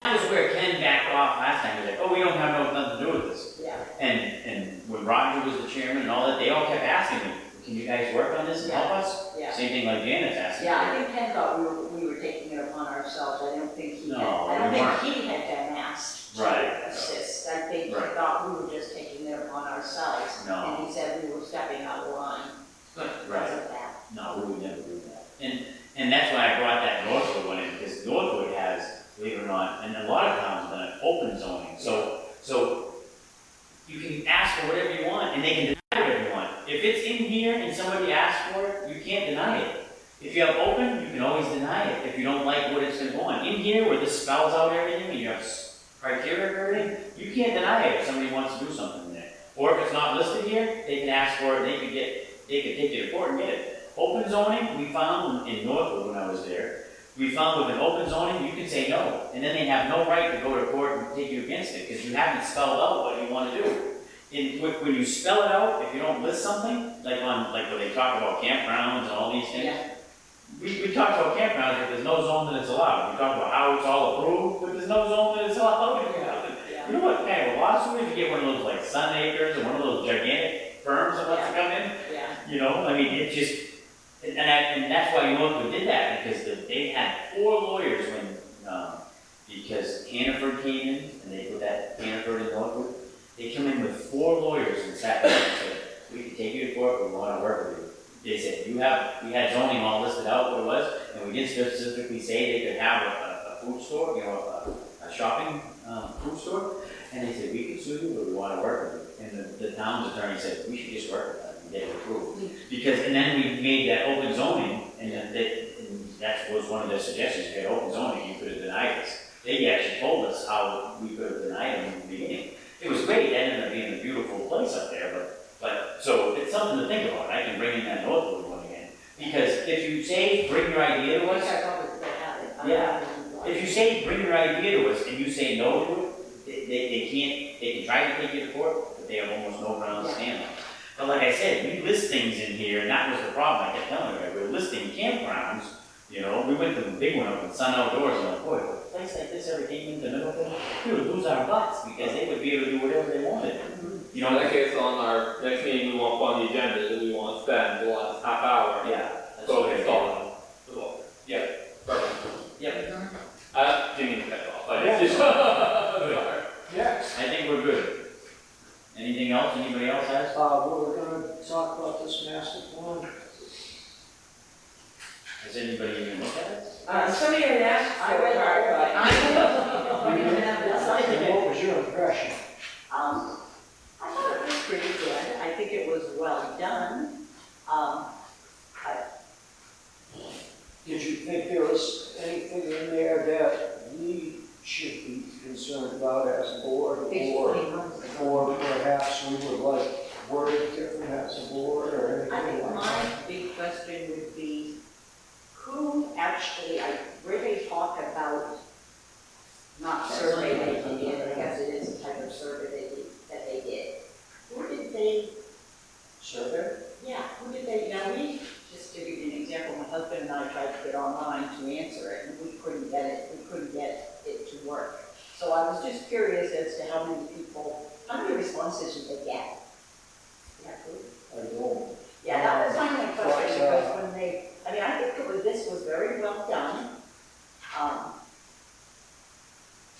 F: That was where Ken backed off last time, he was like, oh, we don't have nothing to do with this.
C: Yeah.
F: And when Roger was the chairman and all that, they all kept asking me, can you guys work on this and help us?
C: Yeah.
F: Same thing like Janet's asking.
C: Yeah, I think Ken thought we were taking it upon ourselves, I don't think he had,
F: No,
C: I don't
F: we weren't.
C: think he had been asked to
F: Right.
C: assist. I think he
F: Right.
C: thought we were just taking it upon ourselves.
F: No.
C: And he said we were stepping out of line because
F: Right.
C: of that.
F: No, we would never do that. And that's why I brought that Northwood one in, because Northwood has, believe it or not, and a lot of towns have done open zoning. So you can ask for whatever you want, and they can deny whatever you want. If it's in here and somebody asks for it, you can't deny it. If you have open, you can always deny it if you don't like what it's been going. In here, where this spells out everything, and you have criteria for everything, you can't deny it if somebody wants to do something there. Or if it's not listed here, they can ask for it, they could take it to court and get it. Open zoning, we found in Northwood when I was there, we found with an open zoning, you can say no, and then they have no right to go to court and take you against it, because you haven't spelled out what you wanna do. And when you spell it out, if you don't list something, like when they talk about campgrounds and all these things,
H: Yeah.
F: we talk about campgrounds, if there's no zone that it's allowed. We talk about how it's all approved, but there's no zone that it's allowed. You know what kind of lawsuit if you get one of those like Sun Acres or one of those gigantic firms that wants to come in?
H: Yeah.
F: You know, I mean, it just, and that's why Northwood did that, because they had 4 lawyers when, because Hannaford came in, and they put that Hannaford in Northwood. They come in with 4 lawyers and sat down and said, we can take you to court, we want to work with you. They said, we had zoning all listed out what it was, and we didn't specifically say they could have a food store, you know, a shopping food store. And they said, we can sue you, but we want to work with you. And the town's attorney said, we should just work with them and get it approved. Because, and then we made that open zoning, and then and that was one of their suggestions, if you had open zoning, you could have denied us. They actually told us how we could have denied them in the beginning. It was great, that ended up being a beautiful place up there, but, so it's something to think about. I can bring in that Northwood one again. Because if you say, bring your idea to us, yeah. If you say, bring your idea to us, and you say no to it, they can try to take you to court, but they have almost no ground to stand on. But like I said, we list things in here, and that was the problem, I kept telling you, we were listing campgrounds, you know, we went to the big one up in Sun Outdoors, and I'm like, boy, if a place like this ever came into Middleton, we would lose our butts, because they would be able to do whatever they wanted. You
B: In
F: know,
B: that case, on our next meeting, we want on the agenda that we want to spend the last half hour.
F: yeah. That's
B: So
F: what I
B: it's
F: did.
B: on the book. Yeah, perfect.
F: Yep,
B: Didn't mean to cut off, I
G: Yeah.
B: just. Sorry.
G: Yes.
F: I think we're good. Anything else, anybody else has?
G: We're gonna talk about this master plan.
F: Has anybody even looked at it?
H: Somebody had asked
C: I
H: for
C: read
H: it, but.
G: What was your impression?
C: I thought it was pretty good. I think it was well done.
G: Did you think there was anything in there that we should be concerned about as a board?
C: Page
G: Or
C: 21.
G: or perhaps we would like word it different as a board or
C: I
G: anything
C: think
G: like
C: my
G: that?
C: big question would be, who actually, where they talk about not survey they did, I guess it is a type of survey that they did. Who did they,
G: Survey?
C: yeah, who did they, now we, just to give you an example, my husband and I tried to get online to answer it, and we couldn't get it to work. So I was just curious as to how many responses did they get? Yeah, who?
G: I don't.
C: Yeah, that was my only question,
G: But,
C: because when they, I mean, I think this was very well done.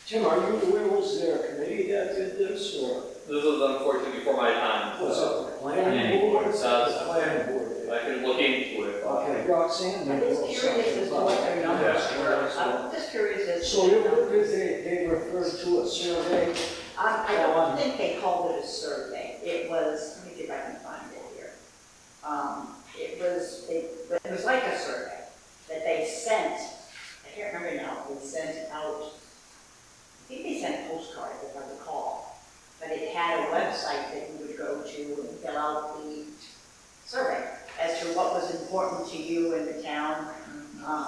G: Tim, are you aware, was there a committee that did this, or
B: This was unfortunately before my time,
G: was
B: so
G: it the planning board?
B: board.
G: The planning board did.
B: I can look into it.
G: Okay, Roxanne,
C: I'm
G: maybe
C: just
G: we'll
C: curious as to what their numbers
B: Yeah.
C: were. I'm just curious as to.
G: So
C: their
G: you
C: numbers.
G: they referred to a survey?
C: I don't think they called it a survey. It was, let me see if I can find it here. It was like a survey that they sent, I can't remember now, they sent out, I think they sent postcards if I recall. But it had a website that you would go to and fill out the survey as to what was important to you in the town.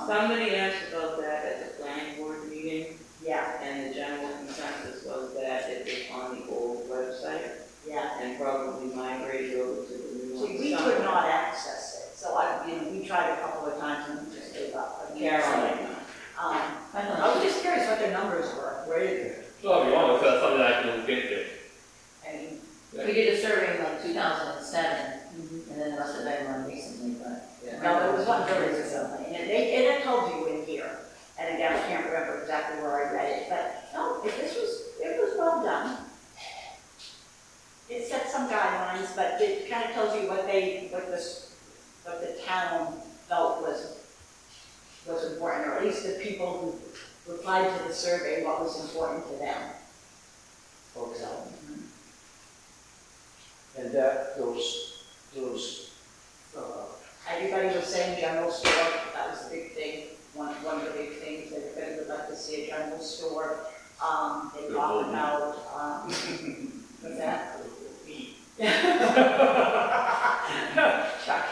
H: Somebody asked about that at the planning board meeting,
C: Yeah,
H: and the general consensus was that it was on the old website,
C: yeah.
H: and probably migrated over to the new one.
C: See, we could not access it, so we tried a couple of times and we just gave up. I mean,
H: Carolyn.
C: I was just curious what their numbers were, where did,
B: So if you want, that's something I can look into.
C: I mean,
D: We did a survey in like 2007, and then it must have been one recently, but.
C: no, it was one very recently, and it had told you in here. And again, I can't remember exactly where I read it, but no, it was well done. It set some guidelines, but it kind of tells you what the town felt was important, or at least the people who replied to the survey, what was important to them.
G: Okay.
C: So,
G: And that, those,
C: everybody was saying general store, that was the big thing, one of the big things, everybody would like to see a general store. They talked about, what's that? Chuck.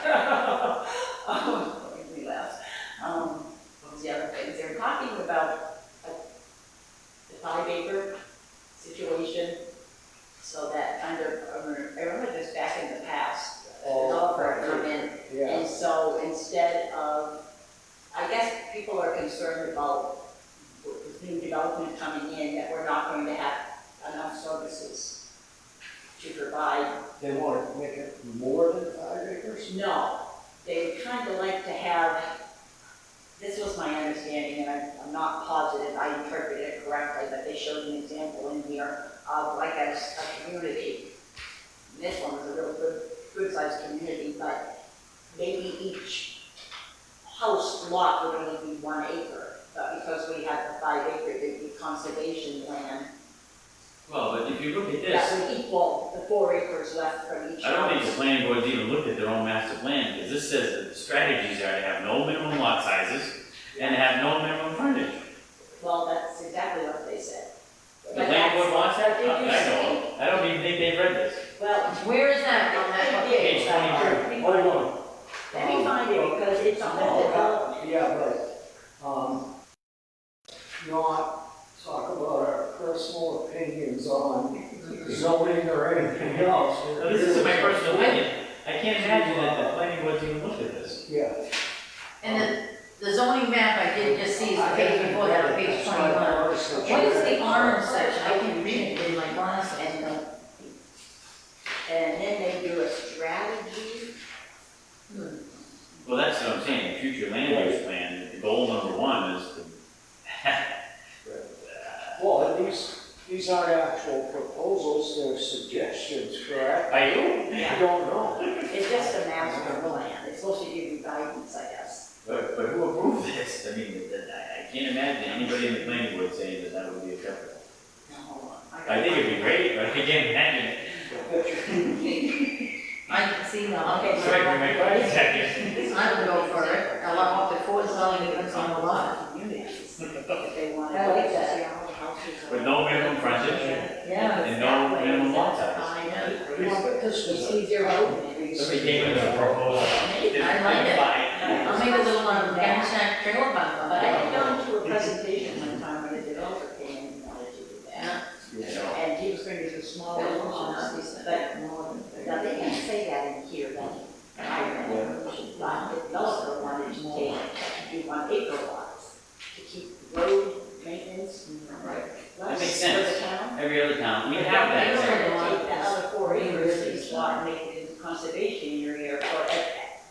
C: guess people are concerned about with new development coming in, that we're not going to have enough services to provide.
G: They want to make it more than 5 acres?
C: No, they would kind of like to have, this was my understanding, and I'm not positive I interpreted it correctly, but they showed an example in here of like a community. And this one was a real good sized community, but maybe each house lot would only be 1 acre. But because we have the 5 acre, it'd be conservation land.
F: Well, but if you look at
C: That
F: this,
C: would equal the 4 acres left from each
F: I don't think the
C: house.
F: planning board's even looked at their own master plan, because this says that the strategies are to have no minimum lot sizes and to have no minimum frontage.
C: Well, that's exactly what they said.
F: The
C: But
F: planning board
C: that's-
F: wants that?
C: Did you
F: I know.
C: see?
F: I don't even think they've read this.
C: Well,
D: Where is that on that?
C: Page
F: Page 23.
G: Hold on.
C: let me find it because it's a whole development.
G: Yeah, but, not talk about our personal opinions on zoning or anything else.
F: Now, this isn't my personal opinion. I can't imagine that the planning board's even looked at this.
G: Yeah.
D: And the zoning map I did just see is the page before that, on page 21. What is the orange section? I can read it in my glasses.
C: And then they do a strategy.
F: Well, that's what I'm saying, the future land use plan, the goal number 1 is to.
G: Well, and these aren't actual proposals, they're suggestions, correct?
F: I do.
G: I don't know.
C: It's just a master plan. It's supposed to give you guidance, I guess.
F: But who approved this? I mean, I can't imagine anybody in the planning board saying that that would be acceptable.
C: Now, hold on.
F: I think it'd be great, but I can't imagine it.
D: I can see now.
C: Okay,
F: Sorry for my 5 seconds.
D: I would go for it. I love the four selling it on the lot.
C: Communities, if they want to.
D: I like that.
C: See how the houses are.
F: With no minimum frontage
D: Yeah.
F: and no minimum lot size.
C: I know.
G: This
C: It's easier open.
F: Somebody came with a proposal.
D: I like it. I'll make a little gas trailer park.
C: But I had gone to a presentation one time when a developer came in and wanted to do that.
F: You know,
C: And he was going to do smaller homes, but now they didn't say that in here, that I remember. But the developer wanted to do 1 acre lots to keep road maintenance.
F: That makes
C: For
F: sense.
C: the town.
F: every other town, we
C: But
F: have
C: they
F: that.
C: were gonna take the other 4 acres, each lot, and make it into conservation area for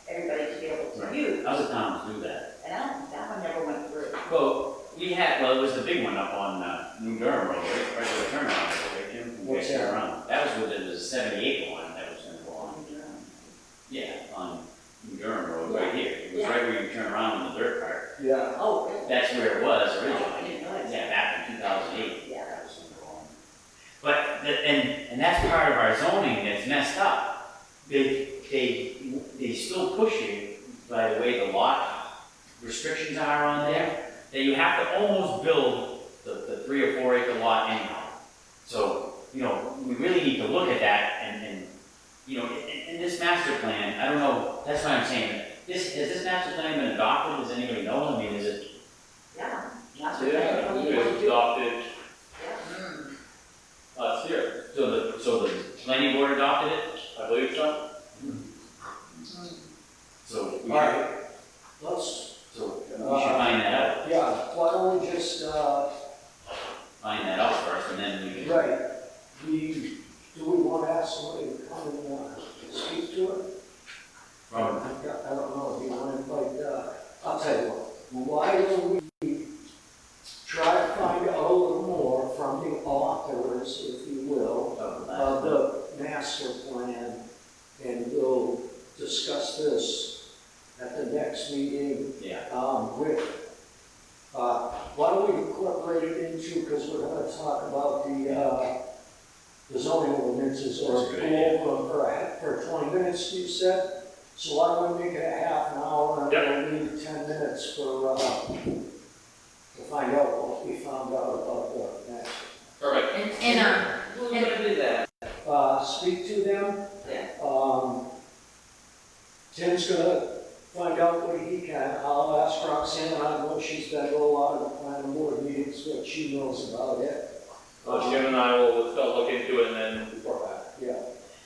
C: everybody to be able to use.
F: Other towns do that.
C: And that one never went through.
F: Well, it was the big one up on New Durham Road, right where the turnaround is, right, Jim?
G: What's that?
F: Turnaround. That was with the 70-acre one that was gonna go on. Yeah, on New Durham Road, right here. It was
C: Yeah.
F: right where you turn around on the dirt part.
G: Yeah.
C: Oh, really?
F: That's where it was
C: Oh, I
F: originally.
C: didn't know that.
F: Yeah, back in 2008.
C: Yeah.
F: That was gonna go on. But, and that's part of our zoning that's messed up. They still push you, by the way the lot restrictions are on there, that you have to almost build the 3 or 4 acre lot anyhow. So, we really need to look at that and in this master plan, I don't know, that's what I'm saying. Has this master plan been adopted? Does anybody know? I mean, is it?
C: Yeah. That's what
B: Yeah,
C: they-
B: it was adopted
C: Yeah.
B: last year,
F: So the planning board adopted it?
B: I believe so.
F: So we
G: All
F: should,
G: right, let's,
F: so we should find that out.
G: yeah, why don't we just,
F: Find that out first and then we can.
G: right, do we want to ask somebody to come and speak to it? I
F: From,
G: don't know, if you want to invite, I'll tell you what, why don't we try to find out a little more from the authors, if you will, of the master plan, and we'll discuss this at the next meeting,
F: yeah,
G: why don't we incorporate it into, because we're gonna talk about the zoning ordinances, or
F: That's a good
G: go
F: idea.
G: over for 20 minutes, you said? So why don't we make it a half an hour, and we'll need 10 minutes for, to find out what we found out about the master.
B: Perfect.
D: And,
H: Who's gonna do that?
G: Speak to them.
H: Yeah.
G: Tim's gonna find out what he can. I'll ask Roxanne, I know she's been to a lot of the planning board meetings, what she knows about it.
B: Jim and I will still look into it and then report back.
G: Yeah.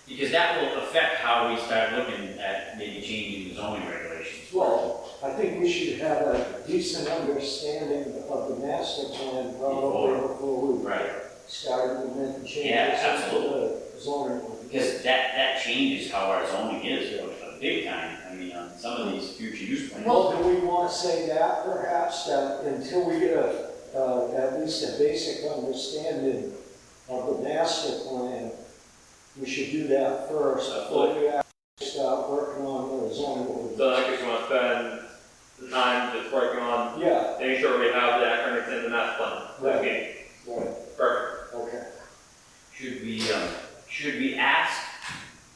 F: because that will affect how we start looking at maybe changing the zoning regulations.
G: Well, I think we should have a decent understanding of the master plan probably before we
F: Right,
G: start implementing changes.
F: Yeah,
G: into the zoning.
F: because that changes how our zoning is, a big time, I mean, on some of these future use plans.
G: Well, do we want to say that perhaps, that until we get at least a basic understanding of the master plan, we should do that first before we actually start working on the zoning ordinance.
B: So I guess you want to spend the time just working on
G: Yeah,
B: making sure we have that understanding the master plan.
G: Right.
B: Okay,
G: right,
B: perfect.
G: okay.
F: Should we ask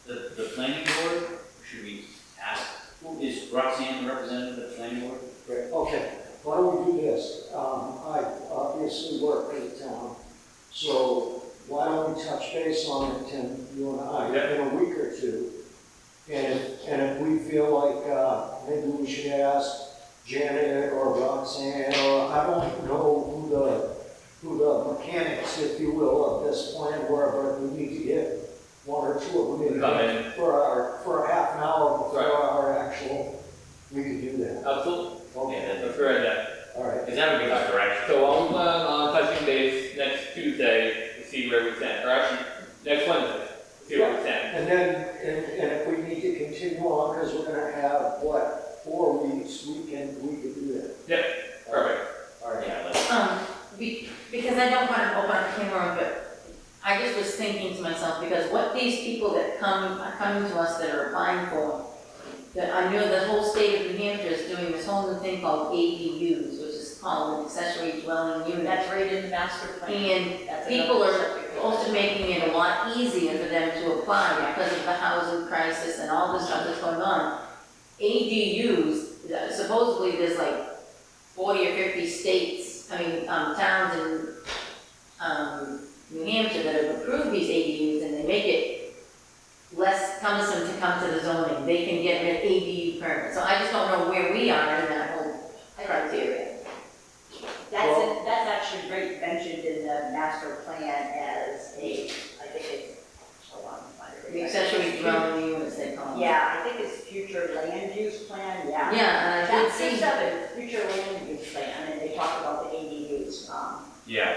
F: the planning board? Should we ask, who is Roxanne the representative of the planning board?
G: Great, okay, why don't we do this? I obviously work for the town, so why don't we touch base on it, Tim, you and I,
B: Yeah.
G: in a week or two? And if we feel like, maybe we should ask Janet or Roxanne, or I don't know who the mechanics, if you will, of this plan were, but we need to get one or two of them in
B: Come
G: here
B: in.
G: for a half an hour before
B: Right.
G: our actual, we could do that.
B: Absolutely.
G: Okay,
B: Let's go ahead.
G: all right.
F: Because that would give us direction.
B: So I'll plan on touching base next Tuesday to see where we stand, or actually, next Wednesday, to see where we stand.
G: And then, and if we need to continue on, because we're gonna have, 4 weeks, we could do that.
B: Yep, perfect.
G: All right.
F: Yeah, let's,
D: Because I don't want to open up the camera, but I just was thinking to myself, because what these people that are coming to us that are applying for, that I know the whole state of New Hampshire is doing this whole new thing called ADUs, which is called an accessory dwelling unit.
C: That's right in the master plan.
D: And
C: That's
D: people
C: another
D: are
C: subject.
D: also making it a lot easier for them to apply because of the housing crisis and all this stuff that's going on. ADUs, supposedly there's like 40 or 50 states, towns in New Hampshire that have approved these ADUs, and they make it less cumbersome to come to the zoning. They can get an ADU permit. So I just don't know where we are in that whole criteria.
C: That's actually great, mentioned in the master plan as a, I think it's, hold on, find it.
D: The accessory dwelling units, they call them.
C: Yeah, I think it's future land use plan, yeah.
D: Yeah, and I did
C: That's
D: see.
C: 7, future land use plan, and they talk about the ADUs,
F: yeah,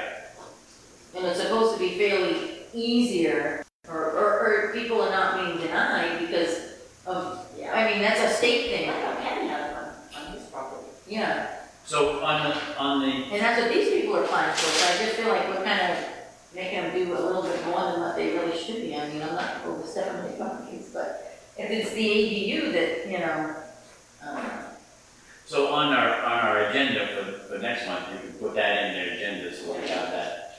D: And it's supposed to be fairly easier, or people are not being denied because of,
C: yeah.
D: that's a state thing.
C: I thought Ken had one on his property.
D: Yeah,
F: so on the,
D: and that's what these people are applying for, so I just feel like we're kind of making them do a little bit more than what they really should be. I'm not overstepping the boundaries, but if it's the ADU that,
F: so on our agenda for next month, you can put that in the agenda, so we have that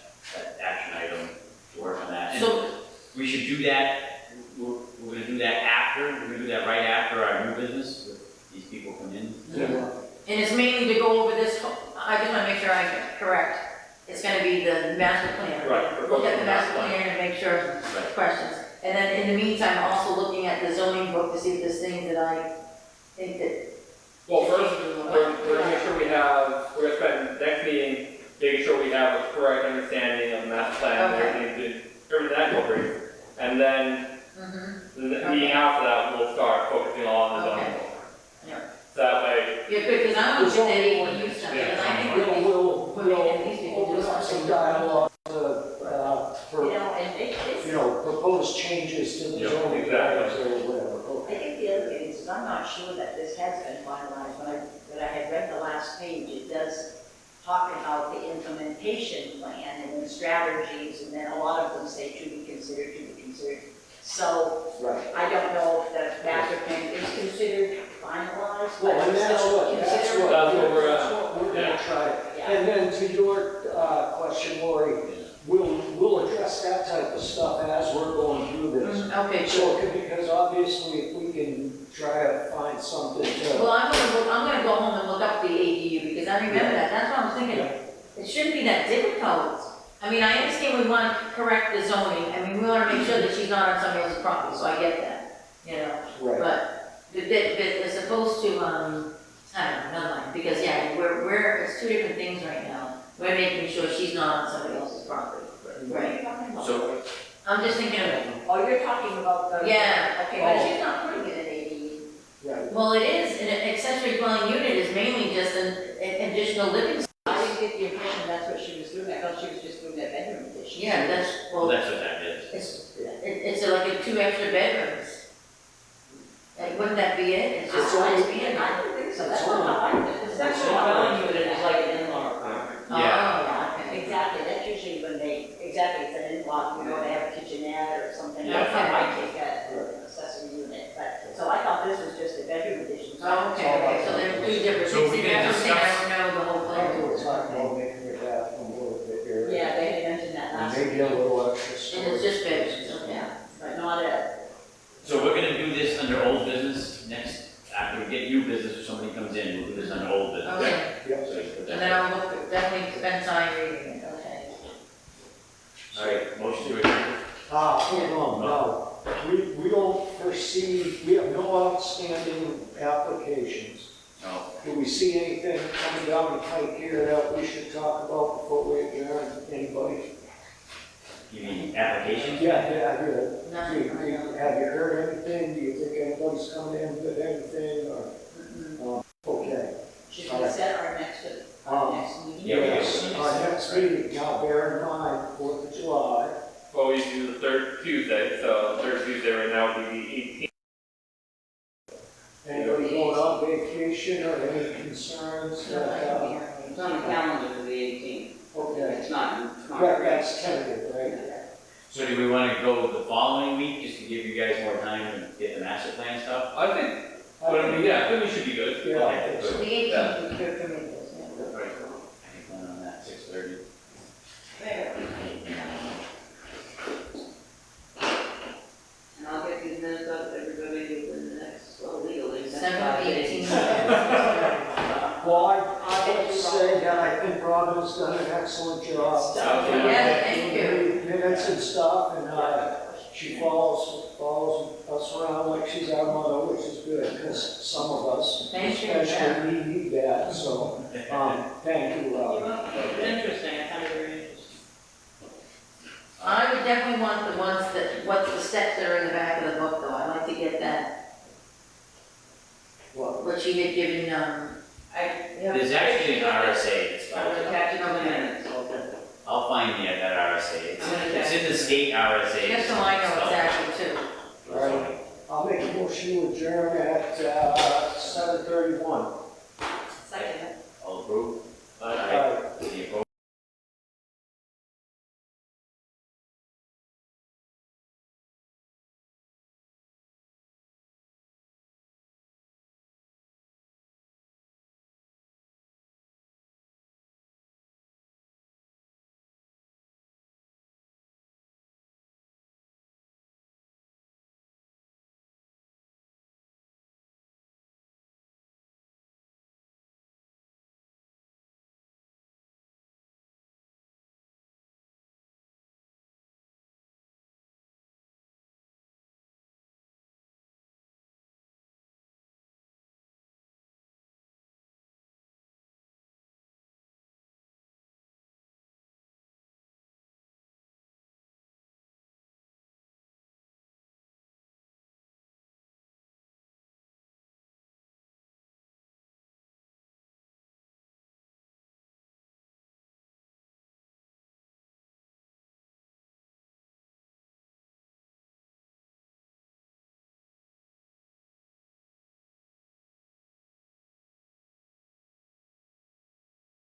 F: action item to work on that. And
D: So,
F: we should do that, we're gonna do that right after our new business, with these people come in.
G: Yeah.
D: and it's mainly to go over this, I just want to make sure I'm correct. It's going to be the master plan.
B: Right.
D: Look at the master plan and make sure
F: Right.
D: questions. And then in the meantime, also looking at the zoning book to see if there's things that I think that.
B: Well, first, we're gonna make sure we're gonna spend next meeting making sure we have a correct understanding of the master plan,
D: Okay.
B: everything that incorporates. And then,
D: Mm-hmm.
B: the meeting after that, we'll start focusing on the zoning
D: Okay.
B: book.
D: Yeah.
B: So that way,
D: Yeah, good, because I want to get that ADU stuff,
B: Yeah.
D: because I think
G: We'll
D: we're making these people do
G: open up some
D: something.
G: dialogue for,
C: You know, and it's,
G: proposed changes to the
B: Yeah,
G: zoning
B: exactly.
G: regs or whatever.
C: I
G: Okay.
C: think the other thing is, I'm not sure that this has been finalized. When I had read the last page, it does talk about the implementation plan and then strategies, and then a lot of them say to be considered, to be considered. So
G: Right.
C: I don't know if the master plan is considered finalized,
G: Well,
C: but
G: and
C: it's
G: that's
C: still
G: what
C: considered.
G: we're
B: yeah.
G: gonna try.
C: Yeah.
G: And then to your question, Lori, we'll address that type of stuff as we're going through this.
D: Okay,
G: So,
D: sure.
G: because obviously if we can try to find something to,
D: Well, I'm gonna go home and look up the ADU, because I remember that, that's what I was thinking. It shouldn't be that difficult. I understand we want to correct the zoning, we want to make sure that she's not on somebody else's property, so I get that,
G: right,
D: But they're supposed to, I don't know, never mind, because it's two different things right now. We're making sure she's not on somebody else's property.
C: What are you talking about?
F: So-
D: I'm just thinking of it.
C: Oh, you're talking about the.
D: Yeah.
C: Okay, but she's not putting it in ADU.
G: Right.
D: Well, it is, an accessory dwelling unit is mainly just an additional living.
C: I didn't get the impression that's what she was doing, I thought she was just doing that bedroom addition.
D: Yeah, that's,
F: Well,
D: well,
F: that's what that is.
D: it's like a 2 extra bedrooms. Like, wouldn't that be it? It's just
C: I
D: nice
C: didn't
D: being.
C: think so, that's not how I did it.
H: Accessory dwelling unit is like an in-law apartment.
F: Yeah.
D: Oh, okay.
C: Exactly, that's usually when they, exactly, it's an in-law, you know, they have a kitchenette or something.
F: Yeah.
C: That's how I take an accessory unit, but, so I thought this was just a bedroom addition.
D: Oh, okay, so they're 2 different
F: So
D: things.
F: we
D: See,
F: can
D: that's the thing, I
F: discuss-
D: don't know the whole
G: I think
D: plan.
G: we're talking about making your bathroom a little bit area.
C: Yeah, they had mentioned that
G: And
C: last
G: maybe a
C: week.
G: little extra
D: And
G: storage.
D: it's just bedrooms, okay.
C: Yeah, but not a,
F: So we're gonna do this under old business next, after we get new business or somebody comes in, we'll do this under old business.
D: Okay,
G: Yep.
F: So you put
D: and then
F: that.
D: I'll look, definitely spend time reading it, okay.
F: All right, motion to adjourn.
G: Hold on, no. We don't foresee, we have no outstanding applications.
F: No.
G: Do we see anything coming down the pike here that we should talk about before we adjourn? Anybody?
F: You mean application?
G: Yeah,
D: Nothing,
G: Have you heard anything? Do you think anybody's coming in with anything or? Okay.
C: should we set our next meeting?
F: Yeah, we do.
G: Yes, our next meeting, now bear in mind, 4th of July.
B: Well, we do the third Tuesday, so the third Tuesday right now would be the 18th.
G: Anybody going on vacation or any concerns?
H: It's on the calendar for the 18th.
G: Okay.
H: It's not.
G: Right, that's tentative, right?
F: So do we wanna go the following week, just to give you guys more time to get the master plan stuff?
B: I think, yeah, I think we should be good.
G: Yeah, I think
D: So
G: so.
D: the 18th would be good for me, yeah.
F: Right. I can plan on that, 6:30.
H: And I'll get these minutes up to everybody within the next, well, legally, next
D: 7,
H: 5
D: 18.
H: days.
G: Well, I want to say that I think Robin's done an excellent job.
D: Yeah, thank you.
G: Minutes and stuff, and she follows us around like she's our mother, which is good, because some of us,
D: Thank you,
G: especially me, need that, so, thank you, Robin.
H: It's interesting, I found it very interesting.
D: I would definitely want the ones that, what's the steps that are in the back of the book, though, I'd like to get that,
G: What?
D: what she had given,
F: There's actually an RSA that's
H: I'm gonna
F: about,
H: catch it on the minutes.
F: I'll find that RSA.
H: I'm gonna
F: It's
H: check.
F: in the state RSA.
D: just so I know exactly too.
G: All right, I'll make a motion to adjourn at 7:31.